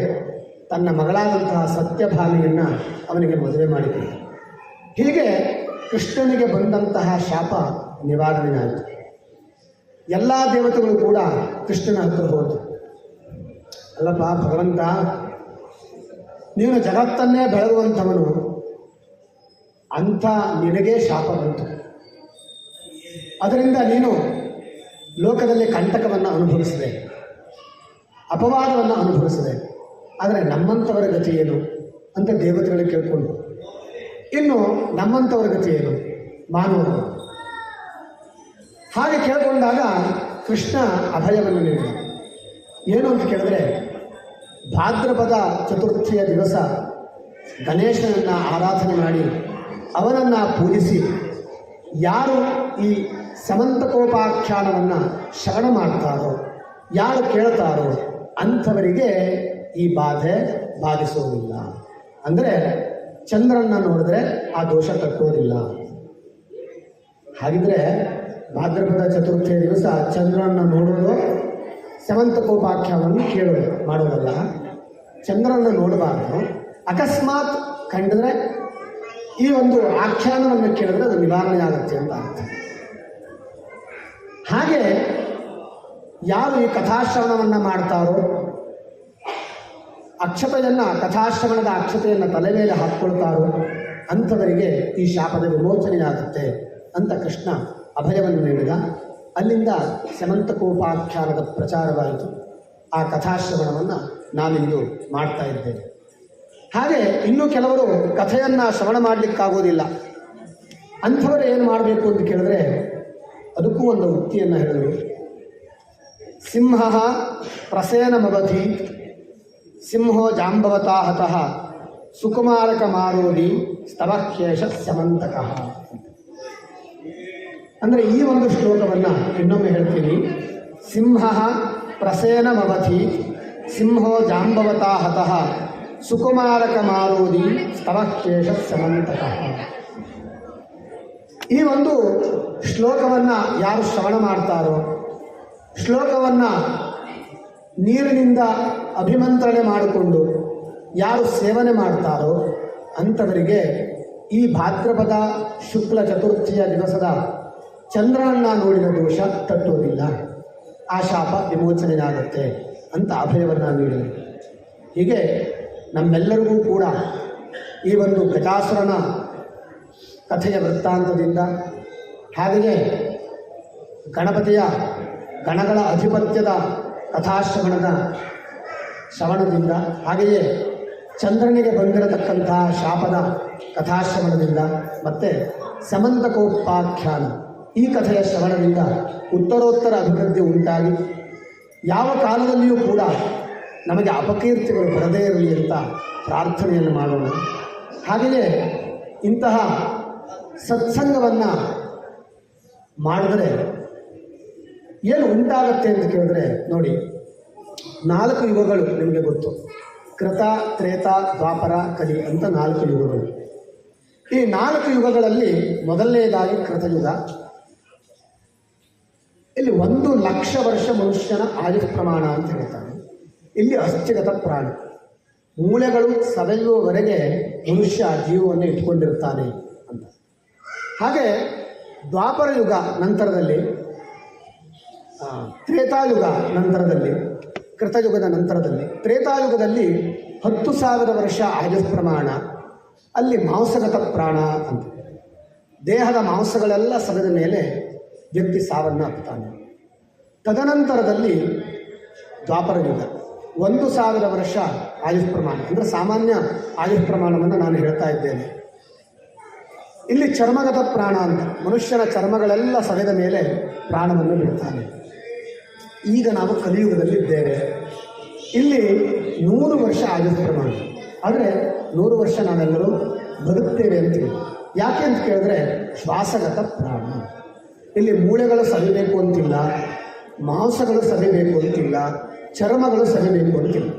ತನ್ನ ಮಗಳಾದಂತಹ ಸತ್ಯಭಾಮಿಯನ್ನು ಅವನಿಗೆ ಮದುವೆ ಮಾಡಿಕೊಟ್ಟ. ಹೀಗೆ ಕೃಷ್ಣನಿಗೆ ಬಂದಂತಹ ಶಾಪ ನಿವಾರಣೆಯಾಯಿತು. ಎಲ್ಲ ದೇವತೆಗಳು ಕೂಡ ಕೃಷ್ಣನ ಹತ್ರ ಹೋದರು. ಅಲ್ಲಪ್ಪ ಭಗವಂತ, ನೀನು ಜಗತ್ತನ್ನೇ ಬೆಳಗುವಂಥವನು, ಅಂಥ ನಿನಗೇ ಶಾಪ ಬಂತು. ಅದರಿಂದ ನೀನು ಲೋಕದಲ್ಲಿ ಕಂಟಕವನ್ನು ಅನುಭವಿಸಿದೆ, ಅಪವಾದವನ್ನು ಅನುಭವಿಸಿದೆ. ಆದರೆ ನಮ್ಮಂಥವರ ಗತಿ ಏನು ಅಂತ ದೇವತೆಗಳಿಗೆ ಕೇಳಿಕೊಂಡು, ಇನ್ನು ನಮ್ಮಂಥವರ ಗತಿ ಏನು ಮಾನವರು? ಹಾಗೆ ಕೇಳಿಕೊಂಡಾಗ ಕೃಷ್ಣ ಅಭಯವನ್ನು ನೀಡಿದ. ಏನು ಅಂತ ಕೇಳಿದ್ರೆ, ಭಾದ್ರಪದ ಚತುರ್ಥಿಯ ದಿವಸ ಗಣೇಶನನ್ನು ಆರಾಧನೆ ಮಾಡಿ ಅವನನ್ನು ಪೂಜಿಸಿ ಯಾರು ಈ ಸಮಂತಕೋಪಾಖ್ಯಾನವನ್ನು ಶ್ರವಣ ಮಾಡ್ತಾರೋ, ಯಾರು ಕೇಳ್ತಾರೋ ಅಂಥವರಿಗೆ ಈ ಬಾಧೆ ಬಾಧಿಸೋದಿಲ್ಲ. ಅಂದರೆ ಚಂದ್ರನ ನೋಡಿದ್ರೆ ಆ ದೋಷ ತಟ್ಟೋದಿಲ್ಲ. ಹಾಗಿದ್ರೆ ಭಾದ್ರಪದ ಚತುರ್ಥಿಯ ದಿವಸ ಚಂದ್ರನ ನೋಡೋದು ಸಮಂತಕೋಪಾಖ್ಯಾನವನ್ನು ಕೇಳೋದು ಮಾಡೋದಲ್ಲ. ಚಂದ್ರನ ನೋಡಬಾರ್ದು. ಅಕಸ್ಮಾತ್ ಕಂಡಿದ್ರೆ ಈ ಒಂದು ಆಖ್ಯಾನವನ್ನು ಕೇಳಿದ್ರೆ ಅದು ನಿವಾರಣೆ ಆಗುತ್ತೆ ಅಂತ ಅರ್ಥ. ಹಾಗೆ ಯಾರು ಈ ಕಥಾಶ್ರವಣವನ್ನು ಮಾಡ್ತಾರೋ, ಕಥಾಶ್ರವಣದ ಅಕ್ಷತೆಯನ್ನು ತಲೆ ಮೇಲೆ ಹಾಕ್ಕೊಳ್ತಾರೋ ಅಂಥವರಿಗೆ ಈ ಶಾಪದ ವಿಮೋಚನೆಯಾಗುತ್ತೆ ಅಂತ ಕೃಷ್ಣ ಅಭಯವನ್ನು ನೀಡಿದ. ಅಲ್ಲಿಂದ ಸಮಂತಕೋಪಾಖ್ಯಾನದ ಪ್ರಚಾರವಾಯಿತು. ಆ ಕಥಾಶ್ರವಣವನ್ನು ನಾನಿಂದು ಮಾಡ್ತಾ ಇದ್ದೇನೆ. ಹಾಗೆ ಇನ್ನೂ ಕೆಲವರು ಕಥೆಯನ್ನು ಶ್ರವಣ ಮಾಡಲಿಕ್ಕಾಗೋದಿಲ್ಲ. ಅಂಥವರು ಏನು ಮಾಡಬೇಕು ಅಂತ ಕೇಳಿದ್ರೆ ಅದಕ್ಕೂ ಒಂದು ಉಕ್ತಿಯನ್ನು ಹೇಳಿದರು. ಸಿಂಹ ಪ್ರಸೇನಮವಧಿ ಸಿಂಹೋ ಜಾಂಬವತಾ ಹತಃ ಸುಕುಮಾರಕ ಮಾರೋಡಿ ಸ್ತವಹ್ಯೇಷ ಸಮಂತಕಃ. ಅಂದರೆ ಈ ಒಂದು ಶ್ಲೋಕವನ್ನು ಇನ್ನೊಮ್ಮೆ ಹೇಳ್ತೀನಿ. ಸಿಂಹ ಪ್ರಸೇನಮವಧಿ ಸಿಂಹೋ ಜಾಂಬವತಾ ಹತಃ ಸುಕುಮಾರಕ ಮಾರೋದಿ ಸ್ತವಹ್ಯೇಷ ಸಮಂತಕಃ. ಈ ಒಂದು ಶ್ಲೋಕವನ್ನು ಯಾರು ಶ್ರವಣ ಮಾಡ್ತಾರೋ, ಶ್ಲೋಕವನ್ನು ನೀರಿನಿಂದ ಅಭಿಮಂತ್ರಣೆ ಮಾಡಿಕೊಂಡು ಯಾರು ಸೇವನೆ ಮಾಡ್ತಾರೋ ಅಂಥವರಿಗೆ ಈ ಭಾದ್ರಪದ ಶುಕ್ಲ ಚತುರ್ಥಿಯ ದಿವಸದ ಚಂದ್ರನನ್ನು ನೋಡಿದ ದೋಷ ತಟ್ಟುವುದಿಲ್ಲ, ಆ ಶಾಪ ವಿಮೋಚನೆಯಾಗುತ್ತೆ ಅಂತ ಅಭಯವನ್ನು ನೀಡಿದರು. ಹೀಗೆ ನಮ್ಮೆಲ್ಲರಿಗೂ ಕೂಡ ಈ ಒಂದು ಗಜಾಸುರನ ಕಥೆಯ ವೃತ್ತಾಂತದಿಂದ, ಹಾಗೆಯೇ ಗಣಪತಿಯ ಗಣಗಳ ಅಧಿಪತ್ಯದ ಶ್ರವಣದಿಂದ, ಹಾಗೆಯೇ ಚಂದ್ರನಿಗೆ ಬಂದಿರತಕ್ಕಂತಹ ಶಾಪದ ಕಥಾಶ್ರವಣದಿಂದ ಮತ್ತು ಸಮಂತಕೋಪಾಖ್ಯಾನ ಈ ಕಥೆಯ ಶ್ರವಣದಿಂದ ಉತ್ತರೋತ್ತರ ಅಭಿವೃದ್ಧಿ ಉಂಟಾಗಿ ಯಾವ ಕಾಲದಲ್ಲಿಯೂ ಕೂಡ ನಮಗೆ ಅಪಕೀರ್ತಿಗಳು ಬರದೇ ಇರಲಿ ಅಂತ ಪ್ರಾರ್ಥನೆಯನ್ನು ಮಾಡೋಣ. ಹಾಗೆಯೇ ಇಂತಹ ಸತ್ಸಂಗವನ್ನು ಮಾಡಿದರೆ ಏನು ಉಂಟಾಗತ್ತೆ ಅಂತ ಕೇಳಿದ್ರೆ, ನೋಡಿ, 4 ಯುಗಗಳು ನಿಮಗೆ ಗೊತ್ತು. ಕೃತ, ತ್ರೇತ, ದ್ವಾಪರ, ಕಲಿ ಅಂತ 4 ಯುಗಗಳು. ಈ 4 ಯುಗಗಳಲ್ಲಿ ಮೊದಲನೇದಾಗಿ ಕೃತಯುಗ. ಇಲ್ಲಿ 1,00,000 ವರ್ಷ ಮನುಷ್ಯನ ಆಯುಷ್ ಪ್ರಮಾಣ ಅಂತ ಹೇಳ್ತಾನೆ. ಇಲ್ಲಿ ಅಸ್ಥಿಗತ ಪ್ರಾಣಿ, ಮೂಳೆಗಳು ಸವೆಯುವವರೆಗೆ ಮನುಷ್ಯ ಜೀವವನ್ನು ಇಟ್ಕೊಂಡಿರ್ತಾನೆ ಅಂತ. ಹಾಗೆ ದ್ವಾಪರ ಯುಗ ನಂತರದಲ್ಲಿ, ತ್ರೇತಾಯುಗ ನಂತರದಲ್ಲಿ, ಕೃತಯುಗದ ನಂತರದಲ್ಲಿ, ತ್ರೇತಾಯುಗದಲ್ಲಿ 10,000 ವರ್ಷ ಆಯುಷ್ ಪ್ರಮಾಣ, ಅಲ್ಲಿ ಮಾಂಸಗತ ಪ್ರಾಣ ಅಂತ, ದೇಹದ ಮಾಂಸಗಳೆಲ್ಲ ಸವೆದ ಮೇಲೆ ವ್ಯಕ್ತಿ ಸಾವನ್ನು ಅಪ್ಪುತ್ತಾನೆ. ತದನಂತರದಲ್ಲಿ ದ್ವಾಪರ ಯುಗ 1,000 ವರ್ಷ ಆಯುಷ್ ಪ್ರಮಾಣ, ಅಂದರೆ ಸಾಮಾನ್ಯ ಆಯುಷ್ ಪ್ರಮಾಣವನ್ನು ನಾನು ಹೇಳ್ತಾ ಇದ್ದೇನೆ. ಇಲ್ಲಿ ಚರ್ಮಗತ ಪ್ರಾಣ ಅಂತ, ಮನುಷ್ಯನ ಚರ್ಮಗಳೆಲ್ಲ ಸವೆದ ಮೇಲೆ ಪ್ರಾಣವನ್ನು ಬಿಡ್ತಾನೆ. ಈಗ ನಾವು ಕಲಿಯುಗದಲ್ಲಿದ್ದೇವೆ. ಇಲ್ಲಿ 100 ವರ್ಷ ಆಯುಷ್ ಪ್ರಮಾಣ, ಆದರೆ 100 ವರ್ಷ ನಾವೆಲ್ಲರೂ ಬದುಕ್ತೇವೆ ಅಂತೀವಿ. ಯಾಕೆ ಅಂತ ಕೇಳಿದ್ರೆ ಶ್ವಾಸಗತ ಪ್ರಾಣ. ಇಲ್ಲಿ ಮೂಳೆಗಳು ಸವಿಬೇಕು ಅಂತಿಲ್ಲ, ಮಾಂಸಗಳು ಸವಿಬೇಕು ಅಂತಿಲ್ಲ, ಚರ್ಮಗಳು ಸವಿಬೇಕು ಅಂತಿಲ್ಲ.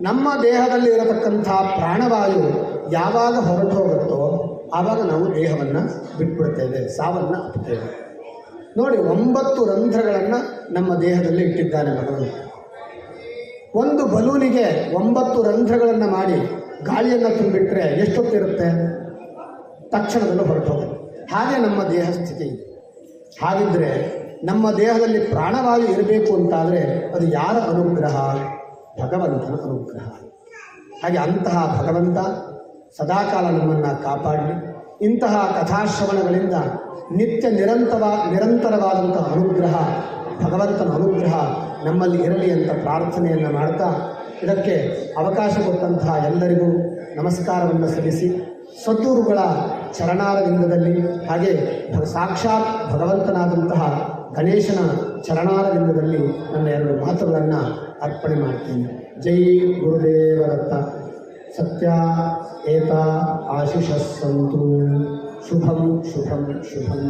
ನಮ್ಮ ದೇಹದಲ್ಲಿ ಇರತಕ್ಕಂಥ ಪ್ರಾಣವಾಯು ಯಾವಾಗ ಹೊರಟು ಹೋಗುತ್ತೋ ಆವಾಗ ನಾವು ದೇಹವನ್ನು ಬಿಟ್ಬಿಡ್ತೇವೆ, ಸಾವನ್ನು ಅಪ್ಪುತ್ತೇವೆ. ನೋಡಿ, 9 ರಂಧ್ರಗಳನ್ನು ನಮ್ಮ ದೇಹದಲ್ಲಿ ಇಟ್ಟಿದ್ದಾನೆ ಭಗವಂತ. ಒಂದು ಬಲೂನಿಗೆ 9 ರಂಧ್ರಗಳನ್ನು ಮಾಡಿ ಗಾಳಿಯನ್ನು ತುಂಬಿಟ್ರೆ ಎಷ್ಟೊತ್ತಿರುತ್ತೆ? ತಕ್ಷಣದಲ್ಲೂ ಹೊರಟು ಹೋಗುತ್ತೆ. ಹಾಗೆ ನಮ್ಮ ದೇಹ ಸ್ಥಿತಿ ಇದೆ. ಹಾಗಿದ್ದರೆ ನಮ್ಮ ದೇಹದಲ್ಲಿ ಪ್ರಾಣವಾಯು ಇರಬೇಕು ಅಂತಾದರೆ ಅದು ಯಾರ ಅನುಗ್ರಹ? ಭಗವಂತನ ಅನುಗ್ರಹ. ಹಾಗೆ ಅಂತಹ ಭಗವಂತ ಸದಾಕಾಲ ನಮ್ಮನ್ನು ಕಾಪಾಡಲಿ. ಇಂತಹ ಕಥಾಶ್ರವಣಗಳಿಂದ ನಿತ್ಯ ನಿರಂತರವಾದಂತಹ ಅನುಗ್ರಹ, ಭಗವಂತನ ಅನುಗ್ರಹ ನಮ್ಮಲ್ಲಿ ಇರಲಿ ಅಂತ ಪ್ರಾರ್ಥನೆಯನ್ನು ಮಾಡ್ತಾ, ಇದಕ್ಕೆ ಅವಕಾಶ ಕೊಟ್ಟಂತಹ ಎಲ್ಲರಿಗೂ ನಮಸ್ಕಾರವನ್ನು ಸಲ್ಲಿಸಿ, ಸದ್ಗುರುಗಳ ಚರಣಾರವಿಂದದಲ್ಲಿ ಹಾಗೆ ಸಾಕ್ಷಾತ್ ಭಗವಂತನಾದಂತಹ ಗಣೇಶನ ಚರಣಾರವಿಂದದಲ್ಲಿ ನನ್ನ 2 ಮಾತುಗಳನ್ನು ಅರ್ಪಣೆ ಮಾಡ್ತೇನೆ. ಜೈ ಗುರುದೇವದತ್ತ. ಸತ್ಯ ಏತ ಆಶಿಷಸ್ಸಂತು. ಶುಭಂ ಶುಭಂ ಶುಭಂ.